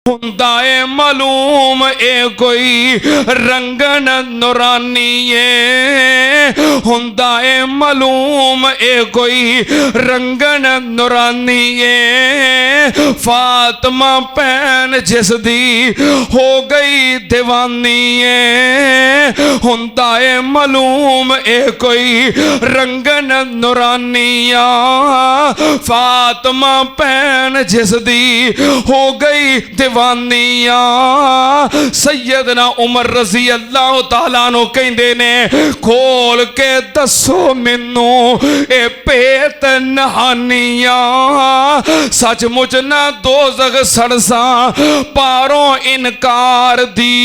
हुंदा है मालूम ए कोई रंगन नूरानी है, हुंदा है मालूम ए कोई रंगन नूरानी है। फातिमा भैन जिसदी हो गई दीवानी है, हुंदा है मालूम ए कोई रंगन नूरानिया। फातिमा भैन जिसदी हो गई दीवानिया। सैयदना उमर रजी अल्लाह तआला नु कहंदे ने खोल के दसो मैनू ए पेत नहानिया। सचमुच ना दोज़ख सड़सा पारों इनकार दी,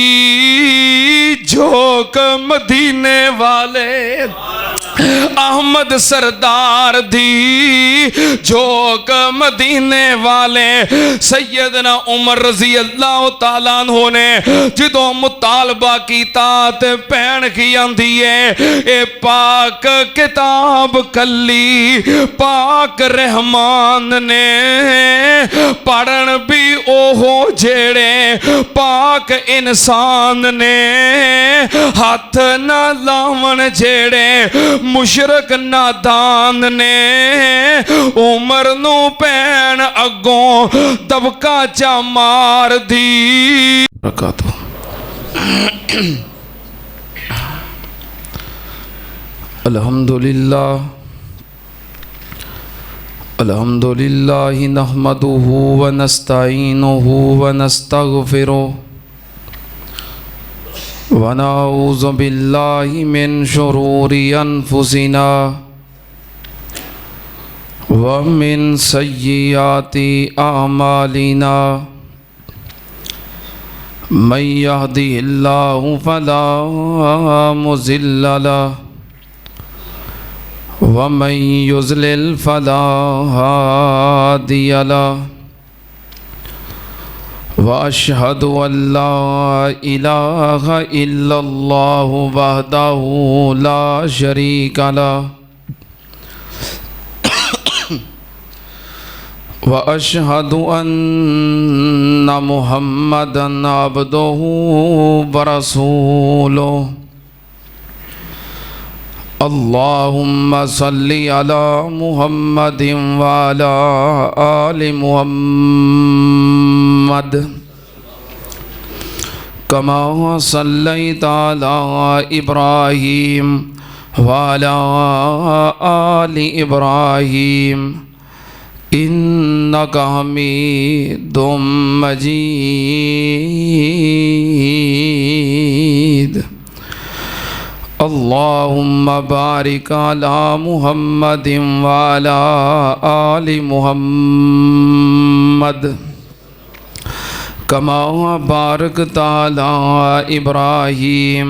झोंक मदीने वाले अहमद सरदार दी, झोंक मदीने वाले। सैयदना उमर रजी अल्लाह तआला अन्हु ने जो मुतालबा कीता ते भैन की आंदी है ए पाक किताब कली पाक रहमान ने पढ़न भी ओहो जेड़े पाक इंसान ने, हाथ ना लावन जेड़े मुशरक नादान ने। उमर नू भैन अगों दबका चा मार दी। अल्हम्दुलिल्लाह अल्हम्दुलिल्लाह नहमदुहु व नस्तईनुहु व नस्तगफिरुहु व नऊज़ु बिल्लाहि मिन शुरूरि अनफुसिना व मिन सय्यिआति अमालिना। मन यहदिहिल्लाहु फला मुज़िल्ल लहु व मन युज़लिल फला हादिय लहु। व अशहदु अल्ला इलाहा इल्लल्लाहु वहदहु ला शरीका लहु व अशहदु अन्ना मुहम्मदन अब्दुहु व रसूलुहु। अल्लाहुम्मा सल्लि अला मुहम्मदिन व अला आलि मुहम्मद कमा सल्लैता अला इब्राहीम व अला आलि इब्राहीम इन्नका हमीदुम मजीद। अल्लाहुम्मा बारिक अला मुहम्मदिन व अला आलि मुहम्मद कमा बारकता अला इब्राहीम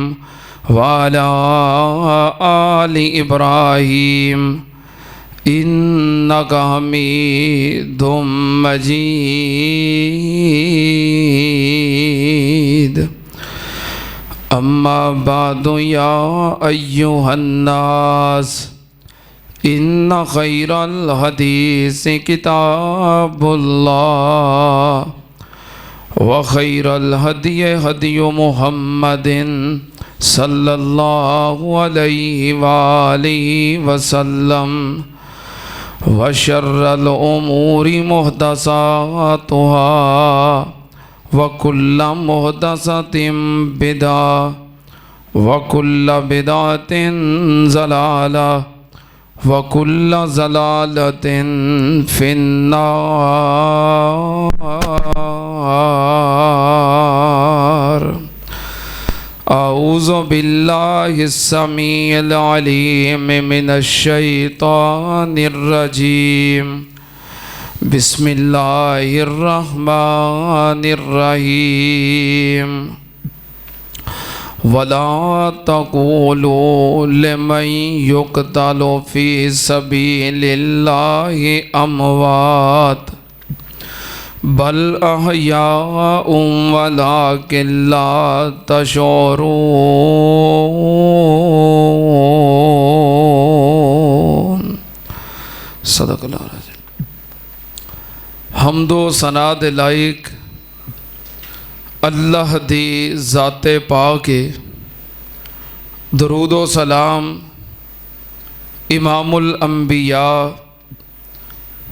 व अला आलि इब्राहीम इन्नका हमीदुम मजीद। अम्मा बादु या अय्युहन्नास इन्ना खैरल हदीस किताबुल्लाह व खैरल हदी हदी मुहम्मदिन सल्लल्लाहु अलैहि वालिहि वसल्लम व शर्रल उमूरि मुहदसातुहा व कुल्ला मुहदसतिन बिदा व कुल्ला बिदातिन ज़लाला व कुल्ला ज़लालतिन फिन्नार। औज़ु बिल्लाहिस समीइल अलीम मिनश शैतानिर रजीम। बिस्मिल्लाहिर्रहमानिर्रहीम। वला तक़ूलू लिमन युक़तलु फ़ी सबीलिल्लाहि अमवात बल अहयाउम वलाकिन ला तशऊरून। सदक़ल्लाहुल अज़ीम। हम्दो सना दे लायक अल्लाह दी ज़ाते पाक दरूद व सलाम इमामुल अंबिया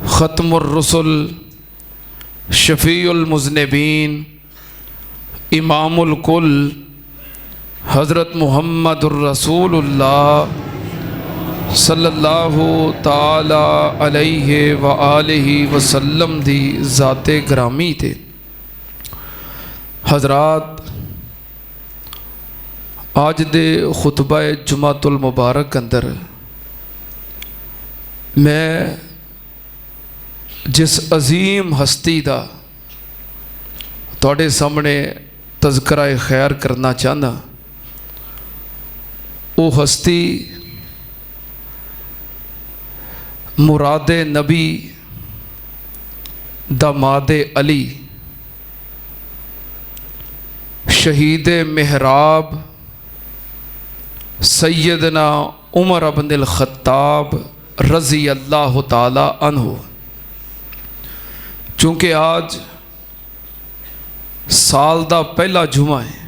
ख़त्मुर रुसुल शफ़ीउल मुज़निबीन इमामुल कुल हज़रत मुहम्मदुर रसूलुल्लाह सल्लल्लाहु ताला अलैहि व आलिहि वसल्लम दी ज़ाते ग्रामी थे। हज़रात, आज दे खुतबा जुमातुल मुबारक अंदर मैं जिस अजीम हस्ती का तुहाडे सामने तज़किरा खैर करना चाहना, वो हस्ती मुरादे नबी दामादे अली शहीद मेहराब सैयदना उमर अब्नुल ख़त्ताब रज़ी अल्लाह ताला अन्हु। चूँकि आज साल का पहला जुमा है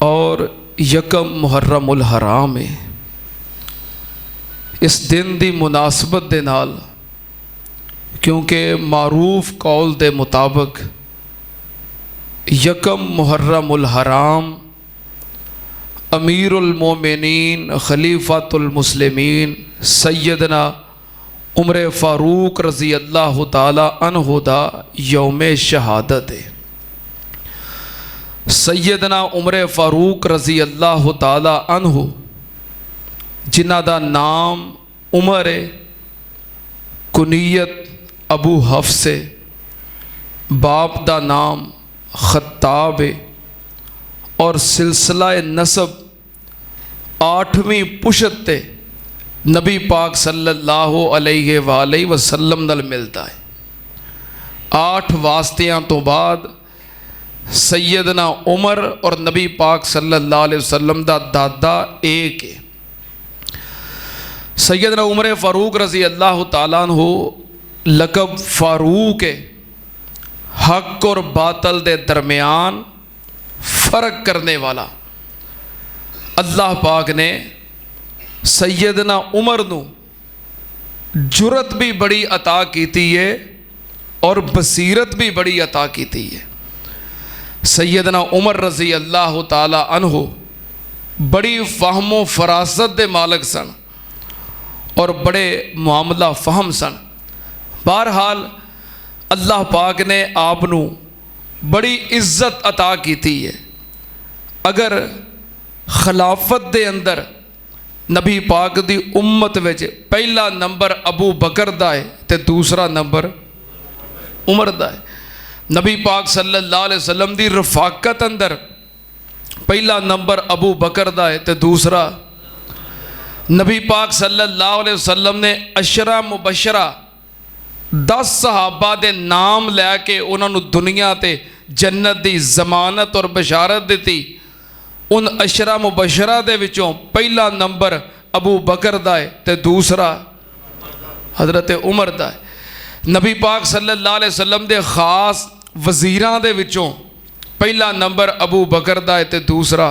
और यकम मुहर्रमुल हराम है, इस दिन की मुनासबत दे नाल, क्योंकि मारूफ कौल दे मुताबिक यकम मुहर्रमुल हराम अमीरुल मोमिनीन खलीफातुल मुस्लिमीन सैयदना उमर फ़ारूक रज़ी अल्लाह ताला अन्हु दा यौम शहादत है। सैयदना उमर फ़ारूक रज़ी अल्लाह ताला अन्हु जिन्हां दा नाम उमर है, कुनीयत अबू हफ्स है, बाप दा नाम ख़त्ताब है और सिलसिला नसब 8वीं पुशत ते नबी पाक सल्लल्लाहु अलैहि वसल्लम नाल मिलता है। 8 वास्तियां तो बाद सैयदना उमर और नबी पाक सल्लल्लाहु अलैहि वसल्लम दा दादा एक है। सैयदना उमर फ़ारूक रज़ी अल्लाह ताला अन्हु लक़ब फ़ारूक है, हक और बातल दे दरमियान फ़र्क करने वाला। अल्लाह पाक ने सैयदना उमर नू जुरत भी बड़ी अता की है और बसीरत भी बड़ी अता की है। सैयदना उमर रज़ी अल्लाह ताला अन्हु बड़ी फ़हमो फरासत दे मालिक सन और बड़े मामला फ़हम सन। बहरहाल अल्लाह पाक ने आपनू बड़ी इज्जत अता की है। अगर खिलाफत दे अंदर नबी पाक दी उम्मत विच पहला नंबर अबू बकर दा है ते दूसरा नंबर उमर दा है। नबी पाक सल्लल्लाहु अलैहि वसल्लम दी रफाकत अंदर पहला नंबर अबू बकर दा है ते दूसरा नबी पाक सल्लल्लाहु अलैहि वसल्लम ने अशरा मुबशरा 10 सहाबा दे नाम लैके उन्होंने दुनिया ते जन्नत दी जमानत और बशारत दी। उन अशरा मुबशरा दे विचों पहला नंबर अबू बकर दा है ते दूसरा हज़रत उमर दा है। नबी पाक सल्लल्लाहु अलैहि वसल्लम दे खास वज़ीरां दे विचों पहला नंबर अबू बकर दा है ते दूसरा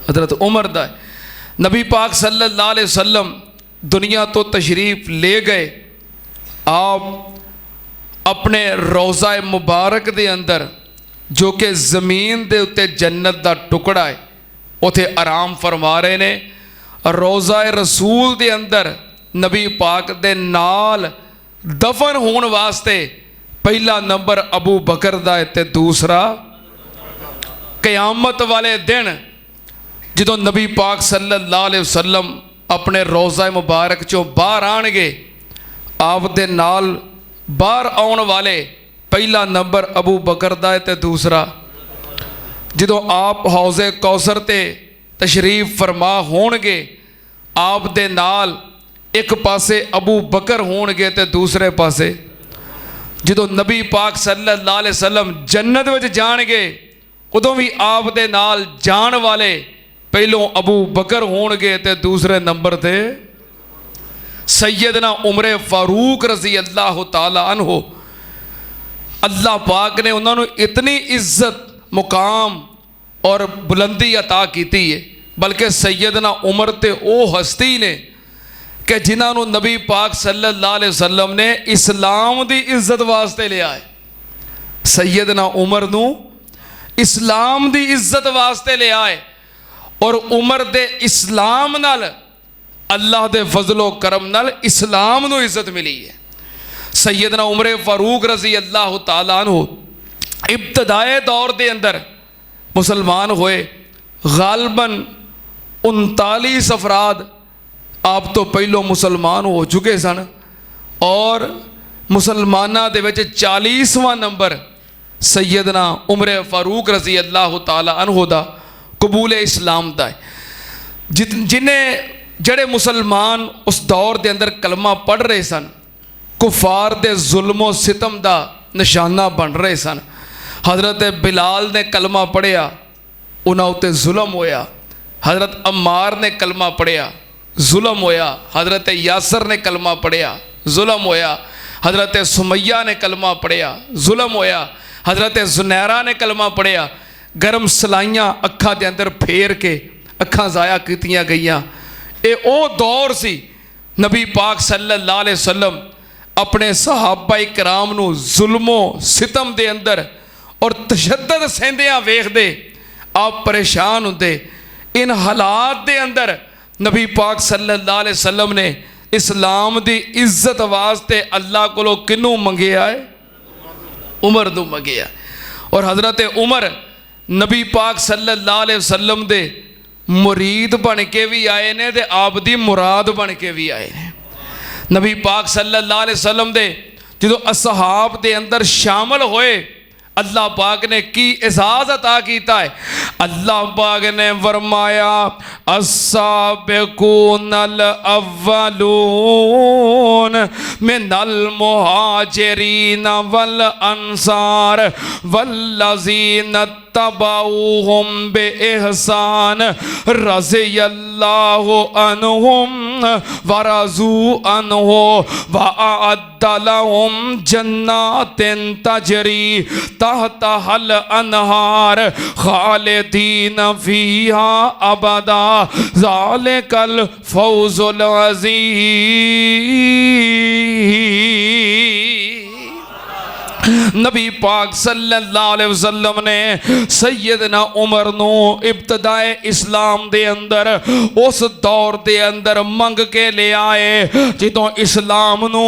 हज़रत उमर दा है। नबी पाक सल्लल्लाहु अलैहि वसल्लम दुनिया तो तशरीफ़ ले गए। आप अपने रोज़ा मुबारक दे अंदर जो कि ज़मीन दे उत्ते जन्नत दा टुकड़ा है उथे आराम फरमा रहे ने। रोज़ा रसूल दे अंदर नबी पाक दे नाल दफन होने वास्ते पहला नंबर अबू बकर दा है ते दूसरा क़यामत वाले दिन जदों नबी पाक सल्लल्लाहु अलैहि वसल्लम अपने रोज़ा मुबारक चों बाहर आएंगे, आप दे नाल बाहर आने वाले पहला नंबर अबू बकर दा है ते दूसरा जदों आप हौज़े कौसर ते तशरीफ़ फरमा होणगे, आप दे नाल एक पासे अबू बकर होणगे ते दूसरे पासे जदों नबी पाक सल्लल्लाहु अलैहि वसल्लम जन्नत विच जाणगे उदों भी आप दे नाल जाण वाले पहलों अबू बकर होणगे ते दूसरे नंबर ते सैयदना उमर फ़ारूक रज़ी अल्लाह ताला अन्हु। अल्लाह पाक ने उन्होंने इतनी इज्जत मुकाम और बुलंदी अता की है। बल्कि सैयदना उमर ते वो हस्ती ने कि जिन्होंने नबी पाक सल्लल्लाहु अलैहि वसल्लम ने इस्लाम की इज्जत वास्ते लिया है। सैयदना उमर नू इस्लाम की इज्जत वास्ते लिया है और उमर दे इस्लाम नाल अल्लाह दे फजलो करम नाल इस्लाम नू इज्जत मिली है। सैयदना उमर फारूक रजी अल्लाह तआला अन्हु इब्तदाए दौर के अंदर मुसलमान होए। गालबन 39 अफराद आप तो पहलों मुसलमान हो चुके सन और मुसलमाना दे विच 40वां नंबर सैयदना उमर फारूक रजी अल्लाह तआला अन्हु दा कबूल इस्लाम दा है। जिन्हें जड़े मुसलमान उस दौर के अंदर कलमा पढ़ रहे सन कुफार दे जुल्मो सितम दा निशाना बन रहे सन। हज़रत बिलाल ने कलमा पढ़िया उन्होंने उत्ते जुल्म होया। हज़रत अम्मार ने कलमा पढ़िया जुल्म होया। हज़रत यासर ने कलमा पढ़िया जुल्म होया। हज़रत सुमैया ने कलमा पढ़िया जुल्म होया। हज़रत जुनैरा ने कलमा पढ़िया। गर्म सलाइयाँ अखा के अंदर फेर के अखा ज़ाया कीतियां गईयां। ये ओ दौर सी नबी पाक सल्लल्लाहु अलैहि वसल्लम अपने सहाबा कराम नू जुल्मो सितम दे अंदर और तशद्दद सहंदियां वेखदे आप परेशान होंदे। इन हालात दे अंदर नबी पाक सल्लल्लाहु अलैहि वसल्लम ने इस्लाम की इज्जत वास्ते अल्लाह कोलों किनू मंगिया है? उमर नू मंगिया। और हज़रत उमर नबी पाक सल्लल्लाहु अलैहि वसल्लम दे मुरीद बन के भी आए ने ते आप दी मुराद बन के भी आए ने। नबी पाक सल्लल्लाहु अलैहि वसल्लम दे जो असहाब दे अंदर शामिल होए अल्लाह पाक ने की एजाज़ अता कीता है। अल्लाह पाक ने फरमाया अस्साबिकूनल अव्वलून मिनल मुहाजिरीन वल अंसार वल्लज़ीना तबऊहुम बिइहसान रज़ियल्लाहु अन्हुम व रज़ू अन्हु व अअद्द लहुम जन्नातिन तजरी तहतहल अनहार खालिदीन फीहा अबदा ज़ालिकल फौज़ुल अज़ीम। नबी पाक सल्लल्लाहु अलैहि वसल्लम ने सैयदना उमर नू इब्तदाए इस्लाम दे अंदर उस दौर दे अंदर मंग के ले आए जितों इस्लाम नू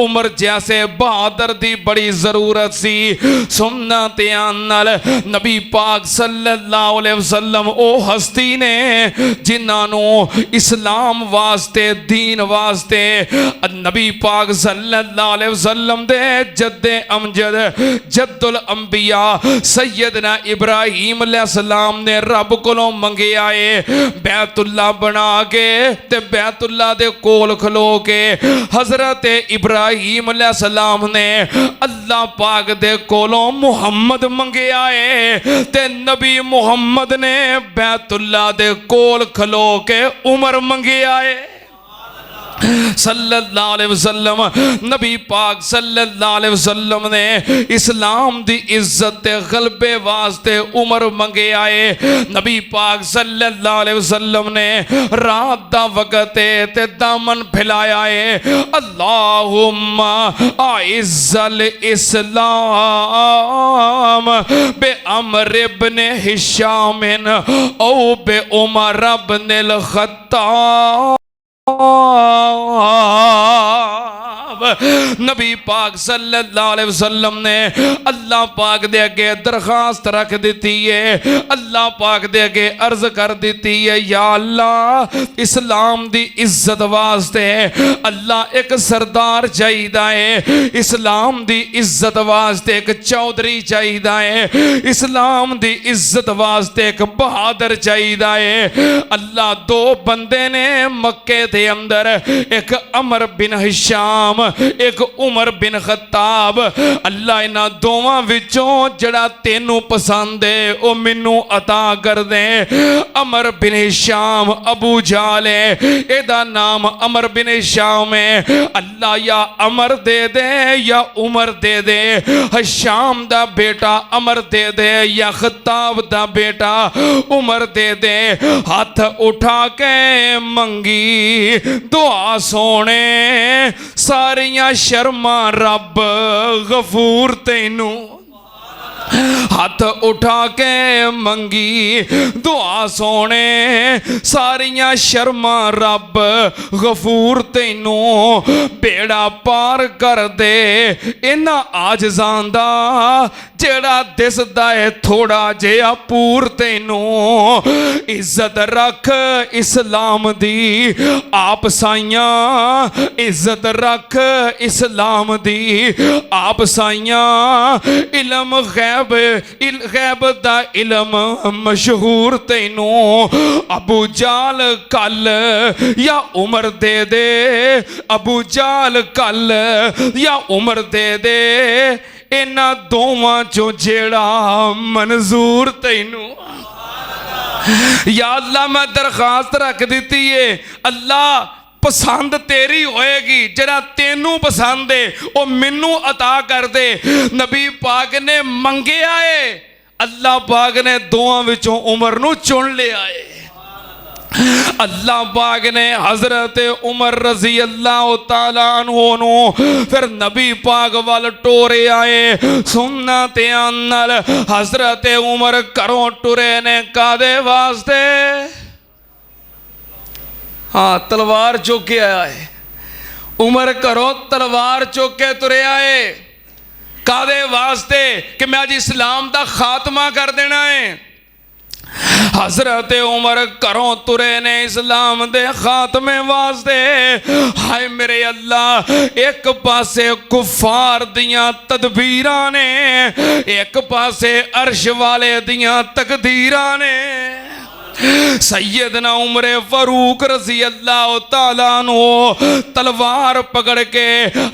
उमर जैसे बहादुर दी बड़ी जरूरत सी। सुनना ध्यान नाल नबी पाक सल्लल्लाहु अलैहि वसल्लम ओ हस्ती ने जिन्हां नू इस्लाम वास्ते दीन वास्ते नबी पाक सल्लल्लाहु अलैहि वसल्लम दे जद्दे जद्दुल अंबिया सैयदना इब्राहीम अलैहिस्सलाम ने रब कोलों मंगे आए बैतुल्ला बना के ते बैतुल्ला दे कोल खलो के हजरत इब्राहीम अलैहिस्सलाम ने अल्लाह पाक दे कोलों मुहम्मद मंगे आए ते नबी मुहम्मद ने बैतुल्ला दे कोल खलो के उमर मंगे आए सल्लल्लाहु अलैहि वसल्लम। नबी पाक सल्लल्लाहु अलैहि वसल्लम ने इस्लाम दी इज्जत ते गलबे वास्ते उमर मंगे आए। नबी पाक सल्लल्लाहु अलैहि वसल्लम ने रात दा वक्त ते दामन फैलाया है अल्लाहुम्मा आइज़्ज़ल इस्लाम बे अमर इब्न हिशाम औ बे उमर इब्न अल खत्ताब। नबी पाक सल्लल्लाहु अलैहि वसल्लम ने अल्लाह पाक दे अगे दरखास्त रख दी है। अल्लाह पाक दे अगे अर्ज कर दी है या अल्लाह इस्लाम दी इज्जत वास्ते अल्लाह एक सरदार चाहिदा है। इस्लाम दी इज्जत वास्ते एक चौधरी चाहिदा है। इस्लाम दी इज्जत वास्ते एक बहादुर चाहिदा है। अल्लाह दो बंदे ने मक्के दे अंदर एक अमर बिन हिशाम एक उमर बिन खत्ताब। अल्लाह इन्हां दोवां विचों जड़ा तेनू पसंद है वो मैनू अता कर दे। अमर बिन हिशाम अबू जाल है, एदा नाम अमर बिन हिशाम है। अल्लाह या अमर दे दे या उमर दे दे, हिशाम दा बेटा अमर दे दे या खत्ताब दा बेटा उमर दे दे। हाथ उठा के मंगी दुआ सोने, सारियां शर्मा रब गफूर तैनू। हाथ उठा के मंगी दुआ सोने, सारियां शर्मा रब गफूर तैनू। बेड़ा पार कर दे इन्हां आजज़ां दा, जेड़ा दिसदा है थोड़ा जिहा पूर तैनू। इज्जत रख इस्लाम दी आप साइयां, इज्जत रख इस्लाम दी आप साइयां। इल्म गैब दा इल्म मशहूर तैनू। अबू जाल कल या उमर दे दे, अबू जाल कल या उमर दे दे। इन्हां दोवां चों जेड़ा मंजूर तैनू। या अल्लाह मैं दरखास्त रख दी है, अल्लाह पसंद तेरी होएगी, जरा तेनू पसंद है वो मैनू अता कर दे। नबी पाक ने मंगया है, अल्लाह पाक ने दोवां विचों उमर नू चुन लिया है। अल्लाह पाक ने हजरत उमर रजी अल्लाह तआला अन्हु नू फिर नबी पाक वाल टोरे आए। सुनना ध्यान नाल, हजरत उमर घरों टुरे ने कादे वास्ते? हाँ, तलवार चुक के आया है। उमर घरों तलवार चुक के तुरे आए, कादे वास्ते? कि मैं अज इस्लाम का खात्मा कर देना है। हजरत उमर घरों तुरे ने इस्लाम दे खात्मे वास्ते। हाय मेरे अल्लाह, एक पासे कुफार दियां तदबीरां ने, एक पासे अर्श वाले दियां तकदीरां ने। सैयदना उमर फारूक रजी अल्लाह तआला अन्हु तलवार पकड़ के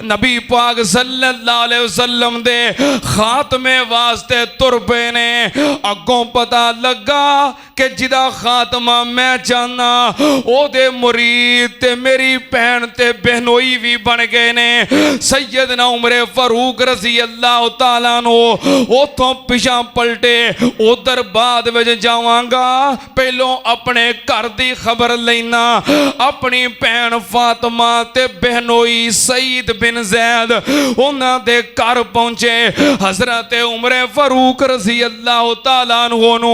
नबी पाक सल्लल्लाहु अलैहि वसल्लम दे खात्मे वास्ते तुर पे ने। अगों पता लगा कि जिदा खात्मा मैं चाहना ओदे मुरीद ते मेरी भैन ते बहनोई भी बन गए ने। सैयदना उमर फारूक रजी अल्लाह तआला अन्हु उथों पिछा पलटे, उधर बाद विच जावांगा, अपने घर की खबर लेना। अपनी भैन फातिमा ते बहनोई सईद बिन जैद उन्हां दे घर पहुंचे। हजरत उमर फारूक रजी अल्लाह तआला अन्हु नू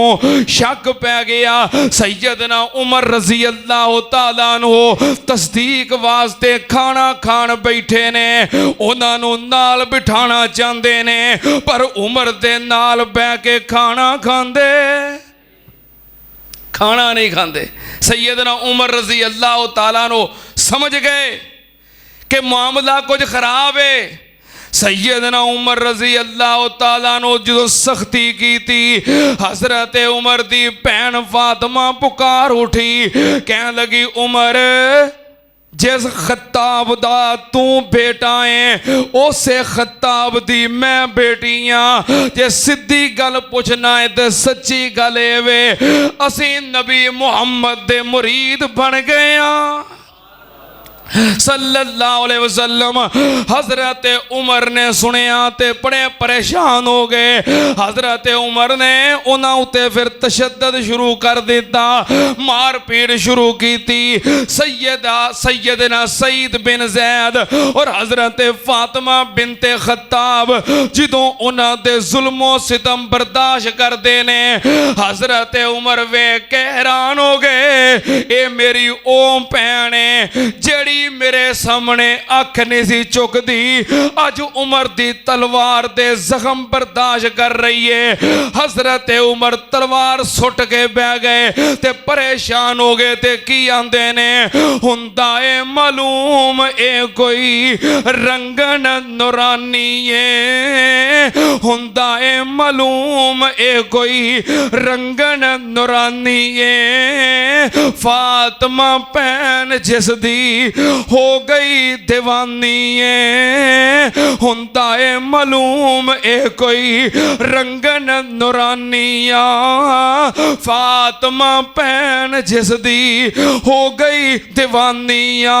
शक पै गया। सैयदना उमर रजी अल्लाह तआला अन्हु तस्दीक वास्ते खाना खान बैठे ने, उन्हां नू नाल बिठाना चाहते ने, पर उमर दे नाल बैठ के खाना खांदे खाना नहीं खाते। सैयदना उमर रजी अल्लाह तआला नो समझ गए कि मामला कुछ खराब है। सैयदना उमर रजी अल्लाह तआला नो जो सख्ती की थी, हजरत उमर दी भैन फातिमा पुकार उठी, कह लगी उमर जिस खत्ताब दा तू बेटा है उसे खत्ताब दी मैं बेटी हाँ। जे सीधी गल पुछना है तो सच्ची गल वे असी नबी मुहम्मद दे मुरीद बन गए हाँ सल्लल्लाहु अलैहि वसल्लम। हजरत उमर ने सुनिया ते बड़े परेशान हो गए। हजरत उमर ने उन्हां उते फिर तशद्दद शुरू कर दिता, मार पीट शुरू की थी। सैयदना सईद बिन जैद और हजरत फातिमा बिनते खत्ताब जिदों उन्हां दे जुल्मो सितम बर्दाश्त करते ने, हजरत उमर वेख के हैरान हो गए। ए मेरी ओम भैन है जेड़ी मेरे सामने अख नहीं सी चुकदी, अज उमर दी तलवार दे जख्म बर्दाश्त कर रही है। हजरत उमर तलवार सुट के बह गए ते परेशान हो गए ते की आंदे ने, हुंदा ए मालूम ए कोई रंगन नूरानी है, हुंदा ए मालूम ए कोई रंगन नूरानी है। फातिमा भैन जिस दी हो गई दीवानी हुंदा है मालूम ए कोई रंगन नूरानिया फातिमा भैन जिसदी हो गई दीवानिया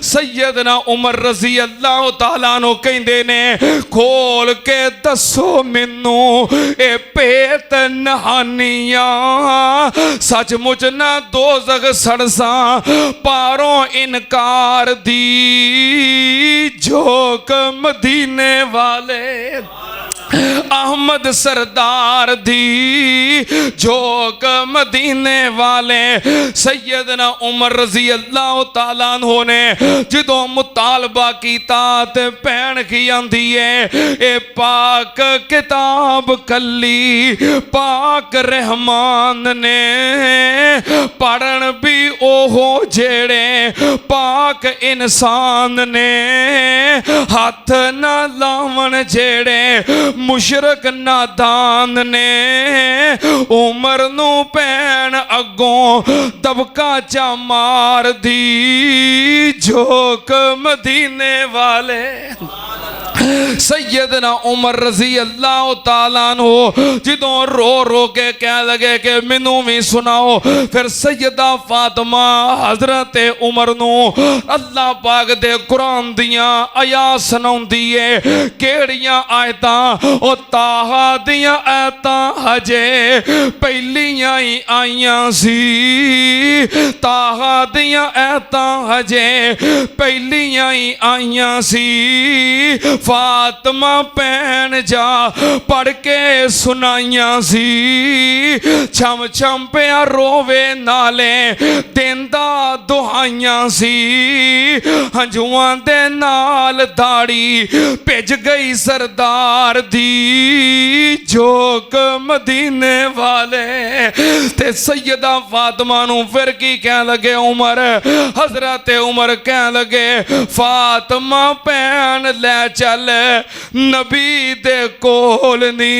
सैयदना उमर रजी अल्लाह तआला नु कहंदे ने खोल के दसो मैनू ए पेत नहानिया सचमुच ना दोज़ख सड़सा पारों इनकार दी झोंक मदीने वाले अहमद सरदार दी झोंक मदीने वाले सैयदना उमर रजी अल्लाह तआला अन्हु ने जदों मुतालबा कीता ते भैन की आंदी है ए पाक किताब कली पाक रहमान ने पढ़न भी ओहो जेड़े पाक इंसान ने हाथ ना लावन जेड़े मुशरक नादान ने उमर नू भैन अगों दबका चा मार दी झोंक मदीने वाले सैयदना उमर रजी अल्लाह तआला अन्हु जदों रो रो के कह लगे कि मैनू भी सुनाओ फिर सैयदा फातिमा हजरत उमर नू अल्लाह पाक दे कुरान दियां आयात सुनाउंदी है केड़ियां आयतां ओ ताहा दियां आयतां हजे पहलियां ही आईयां सी ताहा दियां आयतां हजे पहलियां ही आईयां सी फातिमा भैन जा पढ़ के सुनाइयां सी छम छम पिया रोवे नाले देंदा दुहाइयां सी हंजुआं दे नाल दाड़ी भिज गई सरदार दी झोंक मदीने वाले ते सैयदा फातिमा नू फिर की कह लगे उमर हजरत उमर कह लगे फातिमा भैन ले चल नबी दे कोल नी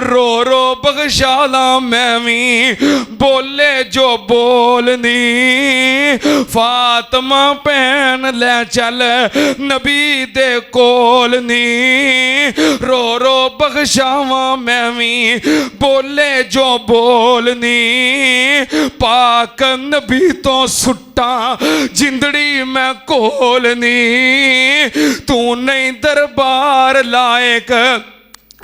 रो रो बख्शाला मैं भी बोले जो बोलनी फातिमा भैन ले चल नबी दे कोल नी रो रो बख्शावा मैं भी बोले जो बोलनी पाक नबी तो सुट्टा जिंदड़ी मैं कोलनी तू नहीं दरबार लायक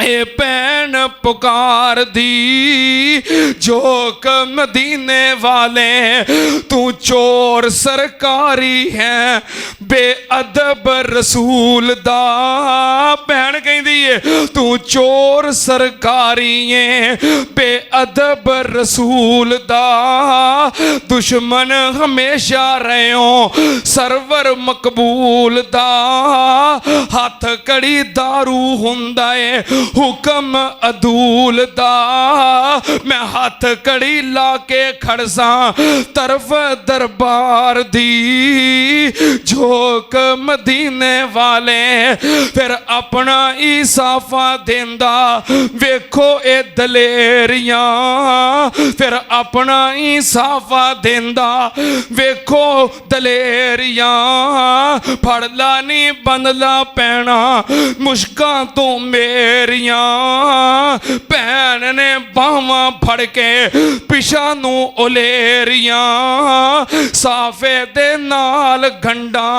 ए भैन पुकार दी झोंक मदीने वाले तू चोर सरकारी है बेअदब रसूल दा भैन कहंदी है तू चोर सरकारी है बेअदब रसूल दा दुश्मन हमेशा रहो सरवर मकबूल दा हाथ कड़ी दारू हुंदा है हुक्म अदूल दा मैं हाथ कड़ी ला के खड़सा तरफ दरबार दी झोंक मदीने वाले फिर अपना ही साफा देंदा वेखो ए दलेरियां फिर अपना ही साफा देंदा वेखो दलेरियां फड़ ला नी बंदला पैना मुश्कां तो मेरी भैन ने बाहवां फड़ के पिछा नू उलेरियां साफे दे नाल गंडा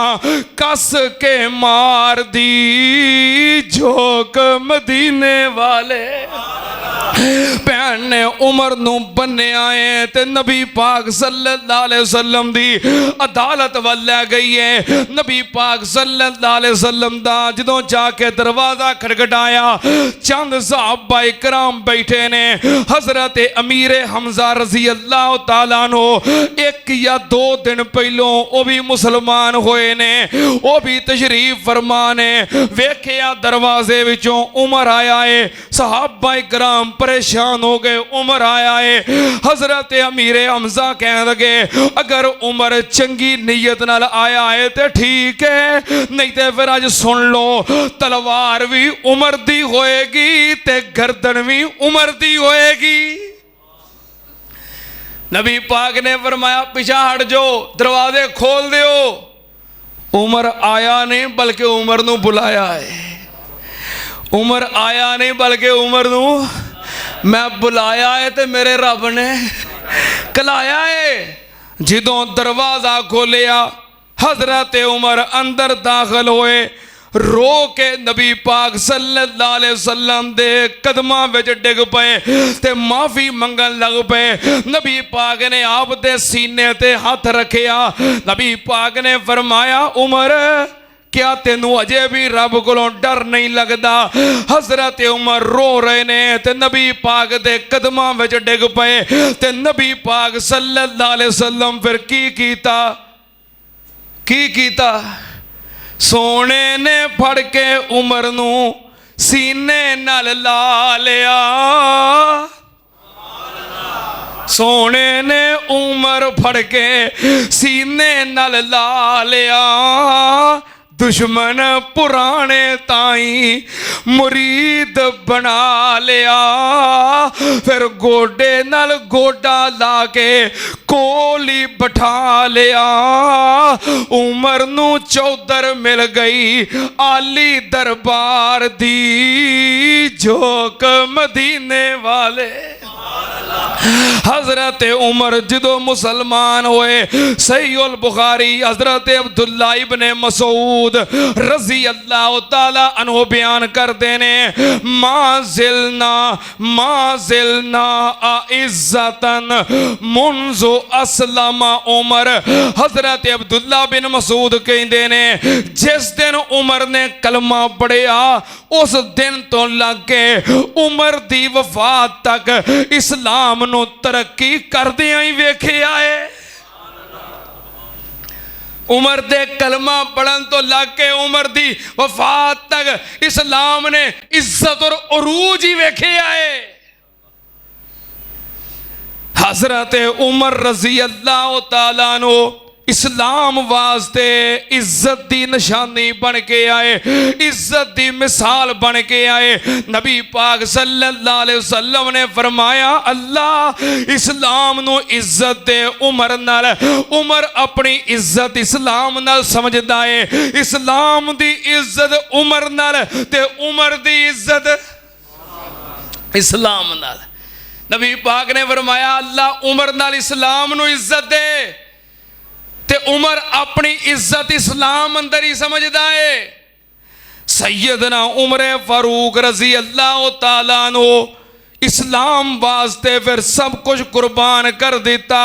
कस के मार दी झोंक मदीने वाले भैन ने उमर नू बन्निया है ते नबी पाक सल्लल्लाहु अलैहि वसल्लम दी अदालत वल लै गई है नबी पाक सल्लल्लाहु अलैहि वसल्लम दा जदों जाके दरवाजा खड़खड़ाया चंद सहाबा इकराम बैठे ने हजरत अमीर हमजा रजी अल्लाह तआला अन्हु एक या दो दिन पहलों वो भी मुसलमान होए ने वो भी तशरीफ फरमा ने वेखिया दरवाजे विचों उमर आया है सहाबा इकराम परेशान हो गए उमर आया है हजरत अमीर हमजा कह लगे अगर उमर चंगी नीयत नाल आया है तो ठीक है नहीं तो फिर अज सुन लो तलवार भी उमर दी होएगी ते गर्दन भी उमर दी होएगी नबी पाक ने फरमाया पीछा हट जाओ, दरवाजे खोल दो। उमर आया नहीं बल्कि उमर नू बुलाया है। उमर आया नहीं बल्कि उमर नू मैं बुलाया है तो मेरे रब ने कलाया है। जिदों दरवाजा खोलिया हजरत उमर अंदर दाखिल होए, रो के नबी पाक सल्लल्लाहु अलैहि वसल्लम दे कदमां विच डिग पे ते माफ़ी मंगन लग पे। नबी पाक ने आप दे सीने ते हाथ रखिया। नबी पाक ने फरमाया उमर क्या तेनू अजे भी रब कोलों डर नहीं लगता? हजरत उमर रो रहे ने ते नबी पाक दे कदमां विच डिग पे ते नबी पाक सल्लल्लाहु अलैहि वसल्लम फिर की कीता? सोने ने फड़ के उमर नू सीने नाल ला लिया। सोने ने उमर फड़ के सीने नाल ला लिया। दुश्मन पुराने ताई मुरीद बना लिया। फिर गोडे नाल गोडा ला के कोली बिठा लिया। उमर नू चौधर मिल गई आली दरबार दी, झोंक मदीने वाले। हजरत उमर जदों मुसलमान होए, सही उल बुखारी हजरत अब्दुल्ला इब्ने मसूद रजी अल्लाह ताला अन्हु बयान करते ने, माजिलना इज्जतन मुंजो असलमा उमर। हजरत अब्दुल्ला बिन मसूद कहते ने जिस दिन उमर ने कलमा पढ़िया उस दिन तो लग के उमर दी वफात तक इस्लाम नू तरक्की करदियां ही वेखिया है। उमर दे कलमा पढ़न तो लग के उमर दी वफात तक इस्लाम ने इज्जत और उरूज ही वेखिया है। हजरत उमर रजी अल्लाह तआला अन्हु इस्लाम वास्ते इज्जत दी निशानी बन के आए, इज्जत दी मिसाल बन के आए। नबी पाक सल्लल्लाहु अलैहि वसल्लम ने फरमाया अल्लाह इस्लाम नू इज्जत दे उमर नाल। उमर अपनी इज्जत इस्लाम नाल समझदा है, इस्लाम दी इज्जत उमर नाल ते उमर दी इज्जत इस्लाम नाल। नबी पाक ने फरमाया अल्लाह उमर नाल इस्लाम नू इज्जत दे ते उमर अपनी इज्जत इस्लाम अंदर ही समझदा है। सैयदना उमर फारूक रजी अल्लाह तआला अन्हु इस्लाम वास्ते फिर सब कुछ कुर्बान कर दिता।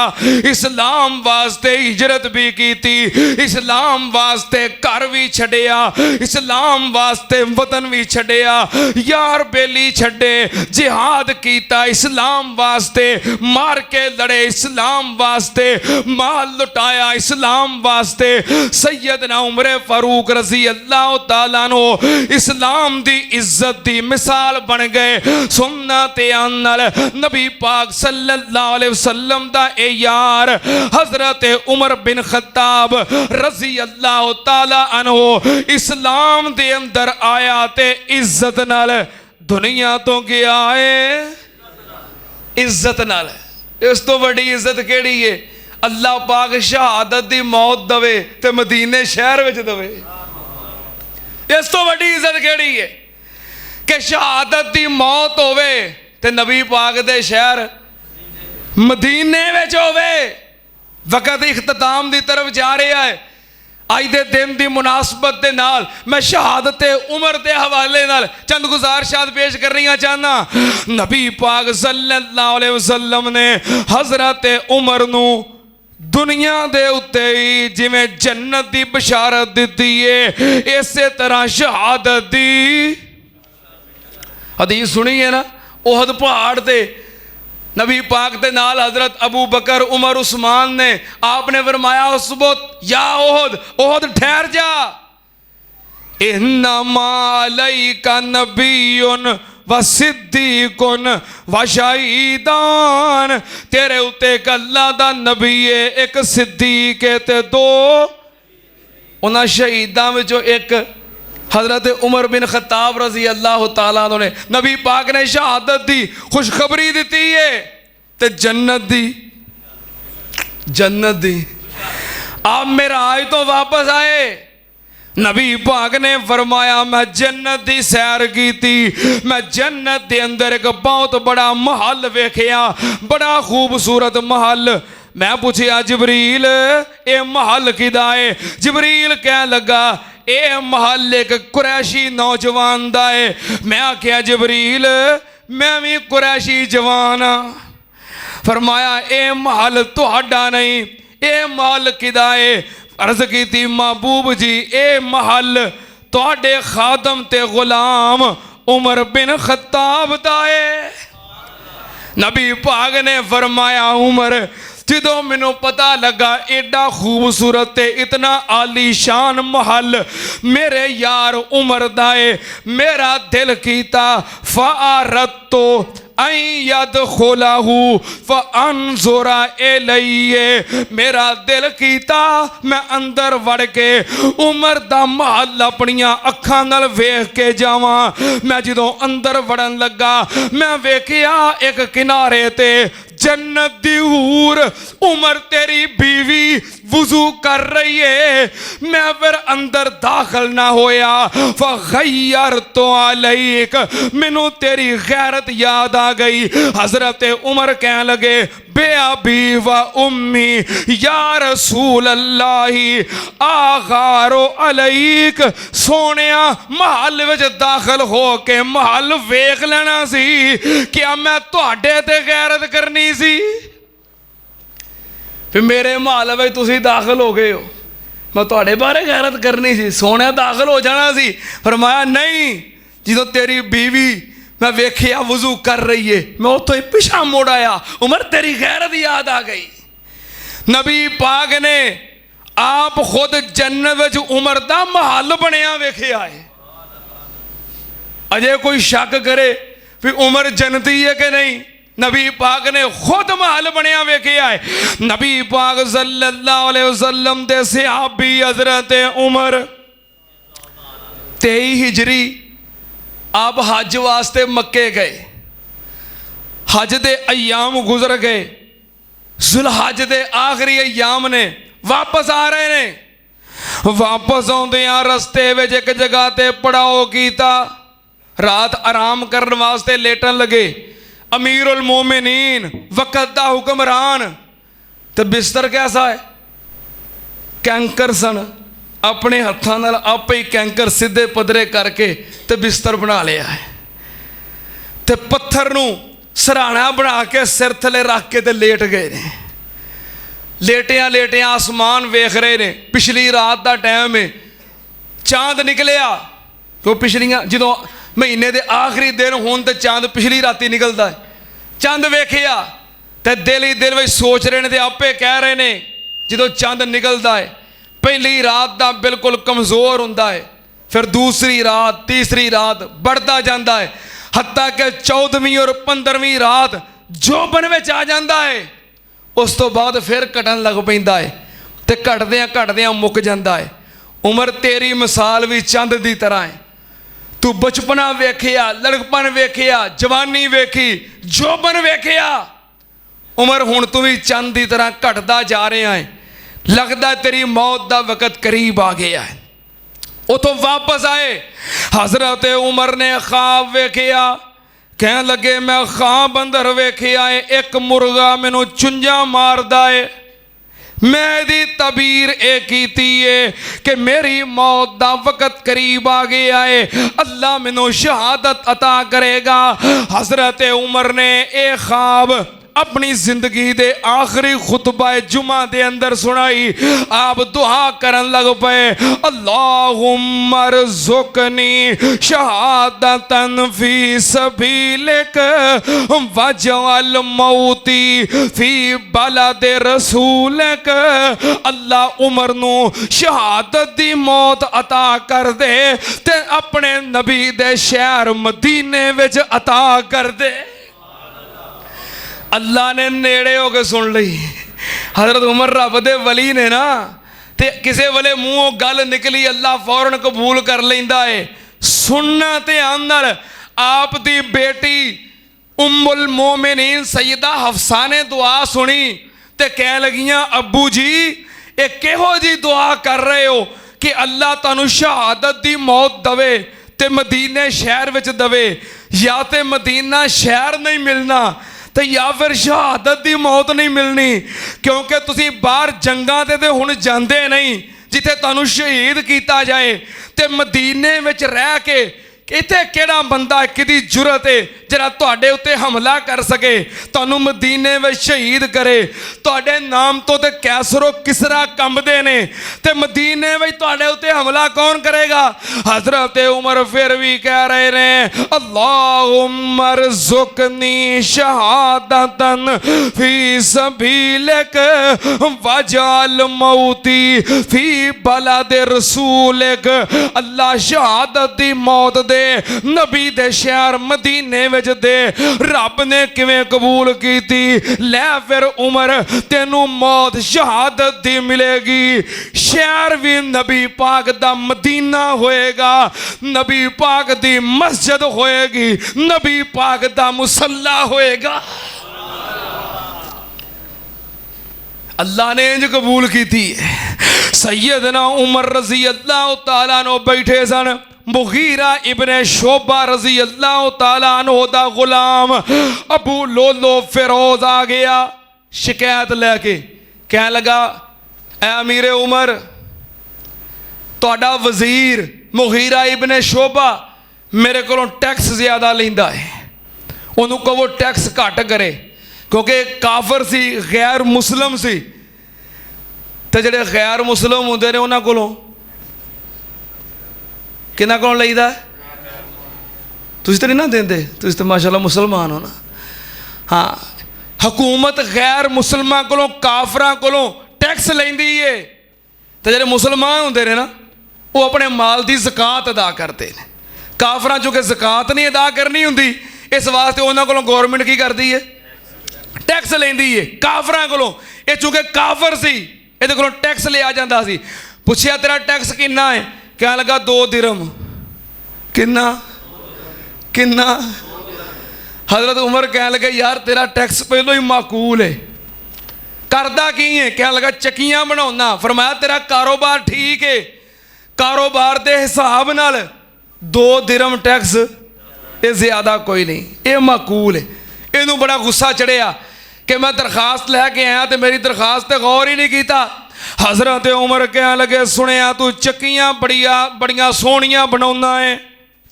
इस्लाम वास्ते हिजरत भी की थी, इस्लाम वास्ते घर भी छड़िया, इस्लाम वास्ते वतन भी छड़िया, यार बेली छड़े, जिहाद कीता इस्लाम वास्ते, मार के लड़े इस्लाम वास्ते, माल लुटाया इस्लाम वास्ते। सैयदना उमर फारूक रजी अल्लाह तआला अन्हु इस्लाम दी इज्जत दी मिसाल बन गए। सुन्नत नबी पाक सल्लल्लाहु अलैहि वसल्लम दा ए यार हजरत उमर बिन खत्ताब रजी अल्लाह तआला अन्हु इस्लाम दे अंदर आया ते इज्जत नाल दुनिया तो गया है। इज्जत नाल। इस तो बड़ी इज्जत केड़ी है? अल्लाह पाक शहादत दी मौत दवे ते मदीने शहर विच दवे। इस तो बड़ी इज्जत केड़ी है कि शहादत दी मौत होवे ते नबी पाक दे शहर मदीने विच होवे। वक़्त इख्तिताम दी तरफ जा रहा है। अज दे दिन दी मुनासबत दे नाल मैं शहादत उमर दे हवाले नाल चंद गुजारिशात पेश करनियां चाहना। नबी पाक सल्लल्लाहु अलैहि वसल्लम ने हजरत उमर नू दुनिया दे उत्ते ही जिवें जन्नत दी बशारत दित्ती है, इसे तरह शहादत दी हदीस सुनी है ना। ओहद पहाड़ ते नबी पाक के नाल हजरत अबू बकर उमर उस्मान ने आपने फरमाया उसबत या ओहद, ओहद ठहर जा। इन्नमा अलैका नबियुन व सिद्दीकुन व शहीदान। तेरे उत्ते एक अल्लाह दा नबी है, एक सिद्दीक है ते दो उन्हां शहीदां विचों एक हजरत उमर बिन खत्ताब रजी अल्लाह तआला अन्हु ने नबी पाक ने शहादत दी खुशखबरी दी है ते जन्नत दी जन्नत दी। आप मेराज तो वापस आए, नबी पाक ने फरमाया मैं जन्नत दी सैर की थी, मैं जन्नत के अंदर एक बहुत बड़ा महल वेखिया, बड़ा खूबसूरत महल। मैं पूछया जबरील ये महल किदा है? जबरील कह लगा ये महल एक कुरैशी नौजवान दा है। मैं आख्या जबरील मैं भी कुरैशी जवान हाँ। फरमाया ये महल तुहाडा नहीं, ये महल किदा है? अर्ज की थी महबूब जी ये महल तुहाडे खादम ते गुलाम उमर बिन खत्ताब दा है। नबी पाक ने फरमाया उमर जो मैनू पता लगा एडा खूबसूरत इतना आलीशान महल मेरे यार उमर दा है, मेरा दिल कीता फ़ारत तो यद खोलाहू फ़अनज़ुरा इलैहि, मेरा दिल कीता मैं अंदर वड़ के उमर दा महल अपनियां अखां नाल वेख के जावां। मैं जदों अंदर वड़न लगा मैं वेखिया एक किनारे ते जन्नत दी हूर उमर तेरी बीवी वुजू कर रही है। मैं फिर अंदर दाखिल ना होया, फ़ग़य्यर तो अलैक, मैनू तेरी गैरत याद आ गई। हजरत उमर कह लगे बेअबी व उम्मी या रसूल अल्लाही आगारो अलैक, सोनिया महल विच दाखिल हो के महल वेख लेना सी, क्या मैं तुहाडे ते गैरत करनी सी? फिर मेरे महल में तुसी दाखिल हो गए हो, मैं तुहाडे बारे गैरत करनी सी, सोने दाखिल हो जाना सी। फरमाया नहीं, जो तेरी बीवी मैं वेखिया वजू कर रही है मैं उतो ही पिछा मुड़ आया, उमर तेरी गैरत याद आ गई। नबी पाक ने आप खुद जन्नत विच उमर दा महल बनया वेखिया है। अजे कोई शक करे भी उमर जन्नती है कि नहीं, नबी पाक ने खुद महल बनया वेखिया है। नबी पाक सल्लल्लाहु अलैहि वसल्लम दे सहाबी हजरत उमर 23 हिजरी आप हज वास्ते मक्के गए, हज दे अयाम गुजर गए, जुलहज दे आखिरी अयाम ने वापस आ रहे ने। वापस आउंदियां रस्ते विच एक जगह ते पड़ाओ कीता, रात आराम करने वास्ते लेटन लगे। अमीरुल मोमिनीन वक़्त दा हुक्मरान, तो बिस्तर कैसा है? कैंकर सन, अपने हत्थां नाल आपे ही कैंकर सीधे पदरे करके ते बिस्तर बना लिया है, ते पत्थर नूं सराहना बना के सिर थले रख के ते लेट गए ने। लेटियां लेटियां आसमान वेख रहे ने। पिछली रात का टाइम है, चांद निकलिया तो पिछलियां जो महीने के आखिरी दिन होने तो चांद पिछली राती निकलता है। चंद वेखिया तो दिल ही दिल में सोच रहे हैं, आपे कह रहे हैं जो चंद निकलता है पहली रात का बिल्कुल कमज़ोर होता है, फिर दूसरी रात तीसरी रात बढ़ता जाता है, हत्ता कि 14वीं और 15वीं रात जोबन में आ जाता है। उस तो बाद फिर घटन लग पैंदा है तो घटद्या घटद्या मुक जाता है। उमर तेरी मिसाल भी चंद की तरह है। तू बचपना वेखिया, लड़कपन वेखिया, जवानी वेखी, जोबन वेखिया, उमर हुण तू भी चंद की तरह घटता जा रहा है। लगता तेरी मौत का वक़्त करीब आ गया है। उतों वापस आए, हजरत उमर ने ख्वाब वेखिया, कह लगे मैं ख्वाब अंदर वेखिया है एक मुर्गा मैनू चुंझा मारदा है। मैं दी तबीर ए कीती है कि मेरी मौत दा वक़्त करीब आ गया है, अल्लाह मैनू शहादत अता करेगा। हजरत उमर ने ए ख्वाब अपनी जिंदगी दे आखिरी खुतबा जुमा दे अंदर सुनाई। आप दुआ करन लग पे, अल्लाहुम्मा रज़ुक़नी शहादतन फी सबीलिक वजअल मौती फी बलद रसूलिक। अल्लाह उमर नू शहादत दी मौत अता कर दे ते अपने नबी दे शहर मदीने विच अता कर दे। अल्लाह ने नेड़े हो के सुन ली। हजरत उमर रब दे वली ने ना, ते किसी वेले मूँहों गल निकली अल्लाह फौरन कबूल कर लेंदा है। सुनना ध्यान नाल, आप दी बेटी उम्मुल मोमिनीन सैयदा हफ्सा ने दुआ सुनी ते कह लगियां अब्बू जी ये किहो जी दुआ कर रहे हो कि अल्लाह तुहानू शहादत दी मौत दवे ते मदीने शहर विच दवे, या तो मदीना शहर नहीं मिलना तो या फिर शहादत दी मौत नहीं मिलनी, क्योंकि तुसी बाहर जंगां ते हुण जांदे नहीं जिथे तुहानू शहीद किया जाए, ते मदीने विच रह के इत्थे किहड़ा बंदा किहदी जुरत है जिहड़ा तुहाडे उत्ते हमला कर सके, तुहानू मदीने विच शहीद करे। तुहाडे नाम तो ते कैसरो किसरा कंबदे ने, ते मदीने विच तुहाडे उत्ते हमला कौन करेगा। हजरत उमर फिर भी कह रहे ने अल्लाहुम्मा रज़ुक़नी शहादतन फी सबीलिक वजअल मौती फी बलद रसूलिक। अल्लाह शहादत दी मौत दे नबी दे शहर मदीने विच दे। रब ने किवें कबूल कीती, लै फिर उमर तेनू मौत शहादत दी मिलेगी। शहर भी नबी पाक दा मदीना होएगा, नबी पाक दी मस्जिद होएगी, नबी पाक दा मुसल्ला होएगा। अल्लाह ने इंज कबूल की थी। सैयदना उमर रजी अल्लाह तआला अन्हु बैठे सन, मुगीरा इब्ने शोबा रजी अल्लाह तआला अन्हु दा गुलाम अबू लोलो फिरोज आ गया शिकायत लैके, कह लगा ऐ अमीर उमर तुहाडा वजीर मुगीरा इब्ने शोबा मेरे को टैक्स ज्यादा लेंदा है, उन्होंने कहो टैक्स घट करे, क्योंकि काफर सी गैर मुस्लिम सी, तो जेडे गैर मुस्लिम होंदे ने उन्हां कोलों किन्हां कोलों लईदा। तुसीं तो नहीं ना देंदे, तुसीं तो माशाअल्लाह मुसलमान हो ना। हाँ, हुकूमत गैर मुसलमान कोलों काफरां कोलों टैक्स लैंदी है, तो जेडे मुसलमान होंदे ने ना वो अपने माल की ज़कात अदा करते हैं। काफरां चूँकि ज़कात नहीं अदा करनी हुंदी, इस वास्ते उन्हां कोलों गौरमेंट की करती है टैक्स लैंदी है काफरां कोलों। ये चूँकि काफर सी इहदे कोलों टैक्स लिया जाता सी। पुछया तेरा टैक्स किन्ना है, कह लगा 2 दिरहम। किन्ना किन्ना? हजरत उमर कह लगे यार तेरा टैक्स पहलों ही माकूल है, करदा की है? कह लगा चक्कियां बनाउना। फरमाया तेरा कारोबार ठीक है, कारोबार के हिसाब नाल 2 दिरहम टैक्स ये ज्यादा कोई नहीं, ये माकूल है। इनू बड़ा गुस्सा चढ़िया कि मैं दरखास्त लैके आया तो मेरी दरखास्त पर गौर ही नहीं किया। हजरत उमर कह लगे सुनिया तू चक्कियां बड़िया सोहनियां बनाउना है।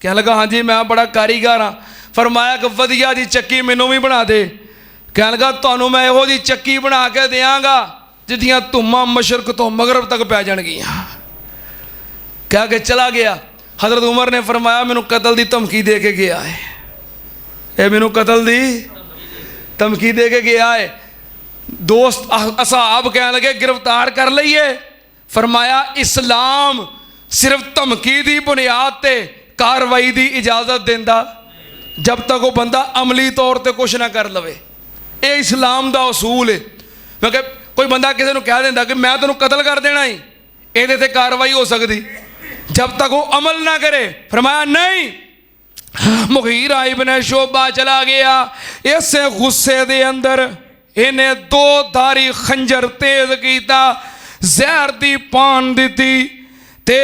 कह लगा हाँ जी मैं बड़ा कारीगर हाँ। फरमाया कि वधिया जी चक्की मैनू भी बना दे। कह लगा तुहानू मैं इहो जी चक्की बना के देंगा जिदियां धुम्मां मशरक तो मगरब तक पै जाणगियां। कह के चला गया। हजरत उमर ने फरमाया मैनू कतल की धमकी दे के गया है, ये मैनू कतल की धमकी दे के गया है। दोस्त असहाब कह लगे गिरफ्तार कर लईए। फरमाया इस्लाम सिर्फ धमकी की बुनियाद ते कार्रवाई की इजाजत देंदा जब तक वो बंदा अमली तौर पर कुछ ना कर लवे। ये इस्लाम का उसूल है। क्योंकि कोई बंदा किसी को कह देंदा कि मैं तेनों कतल कर देना ही, ये ते कार्रवाई हो सकती जब तक वो अमल ना करे। फरमाया नहीं। मुगीरा इब्ने शोबा चला गया। इस गुस्से दे अंदर इन्हें 2 धारी खंजर तेज किया, जहर दी पान दी ते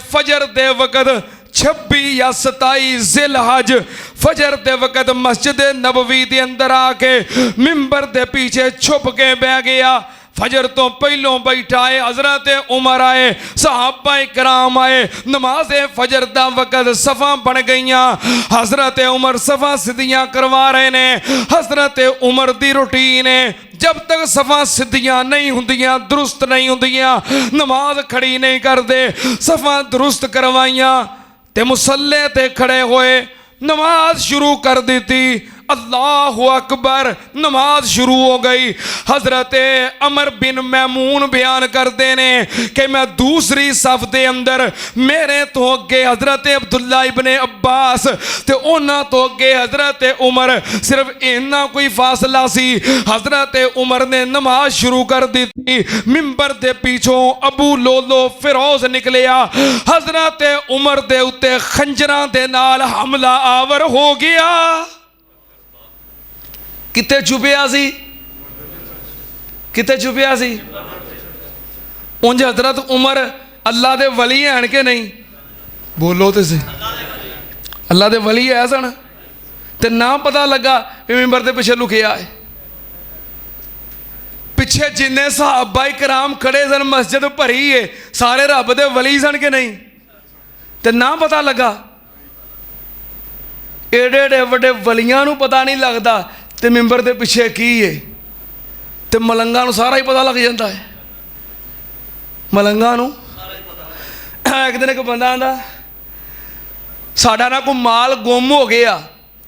फजर दे वक़्त 26 या 27 ज़िलहज फजर दे वक़्त मस्जिद नबवी दे अंदर आके मिंबर दे पीछे छुप के बह गया। फजर तो पहलों बैठा है। हजरत उमर आए, सहाबा कराम आए, नमाज फजर दा वक़्त सफ़ा बन गई। हजरत उमर सफ़ा सिद्धियां करवा रहे ने। हजरत उमर दी रूटीन है जब तक सफ़ा सिद्धियां नहीं होंदियां, दुरुस्त नहीं होंदियां, नमाज खड़ी नहीं करते। सफ़ा दुरुस्त करवाइया ते मुसल्ले ते खड़े हुए, नमाज शुरू कर दी थी। अल्लाहु अकबर, नमाज शुरू हो गई। हजरत अमर बिन मैमून बयान करते ने कि मैं दूसरी सफ के अंदर मेरे तो अगे हजरत अब्दुल्ला इब्ने अब्बास ते उन्हां तो अगे हजरत उमर, सिर्फ इन्ना कोई फासला सी। हजरत उमर ने नमाज शुरू कर दी थी। मिंबर के पीछों अबू लोलो फिरोज निकलिया। हजरत उमर दे उत्ते खंजरां दे नाल हमला आवर हो गया। कित्थे छुपिया सी? किते छुपिया सी? उंज हजरत उमर अल्लाह दे वली हैं कि नहीं? बोलो तो सही, अल्लाह दे वली है सन ते ना पता लगा भी मिंबर के पिछे लुकिया है। पिछे जिन्ने सहाबा कराम खड़े सन, मस्जिद भरी है, सारे रब दे वली सन कि नहीं? ते ना पता लगा। एडे एडे वड्डे वलियां नूं पता नहीं लगता ते मिंबर के पिछे की है, ते मलंगा नूं सारा ही पता लग जाता है। मलंगा नूं एक दिन एक बंदा आंदा, साडा ना कोई माल गुम हो गया,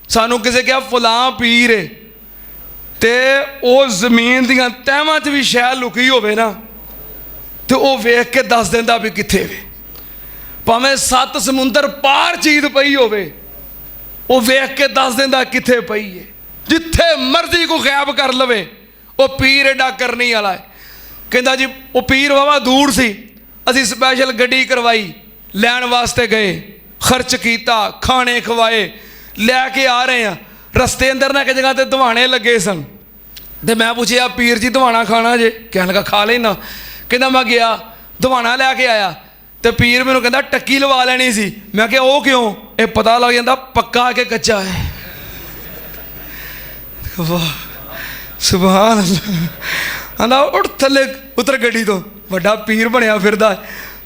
सानू किसी क्या फलां पीर है, ते वो जमीन दियां तहवां च भी शै लुकी होवे ना, ते वो वेख के दस दिंदा भी कित्थे वे। भावें 7 समुंदर पार चीज पई होवे, वो वेख के दस दिंदा कित्थे पई है। जिथे मर्जी को गैब कर लवे, वो पीर एडा करनी वाला है। कहता जी वो पीर वावा दूर सी, असी स्पैशल गड्डी करवाई, लैन वास्ते गए, खर्च किया, खाने खवाए, लैके आ रहे हैं। रस्ते अंदर ना कि जगह ते दवाने लगे सन, ते मैं पूछया पीर जी दवाना खाना जे? कहने लगा खा लेना। कहता मैं गया दवाना लैके आया, तो पीर मैनू कहता टक्की लवा लेनी सी। मैं क्या वो क्यों? ये पता लग जाता पक्का के कच्चा है। वाह सुभान अल्लाह। आंदा उठ थले उतर गड्डी तो, वड्डा पीर बनया फिरदा।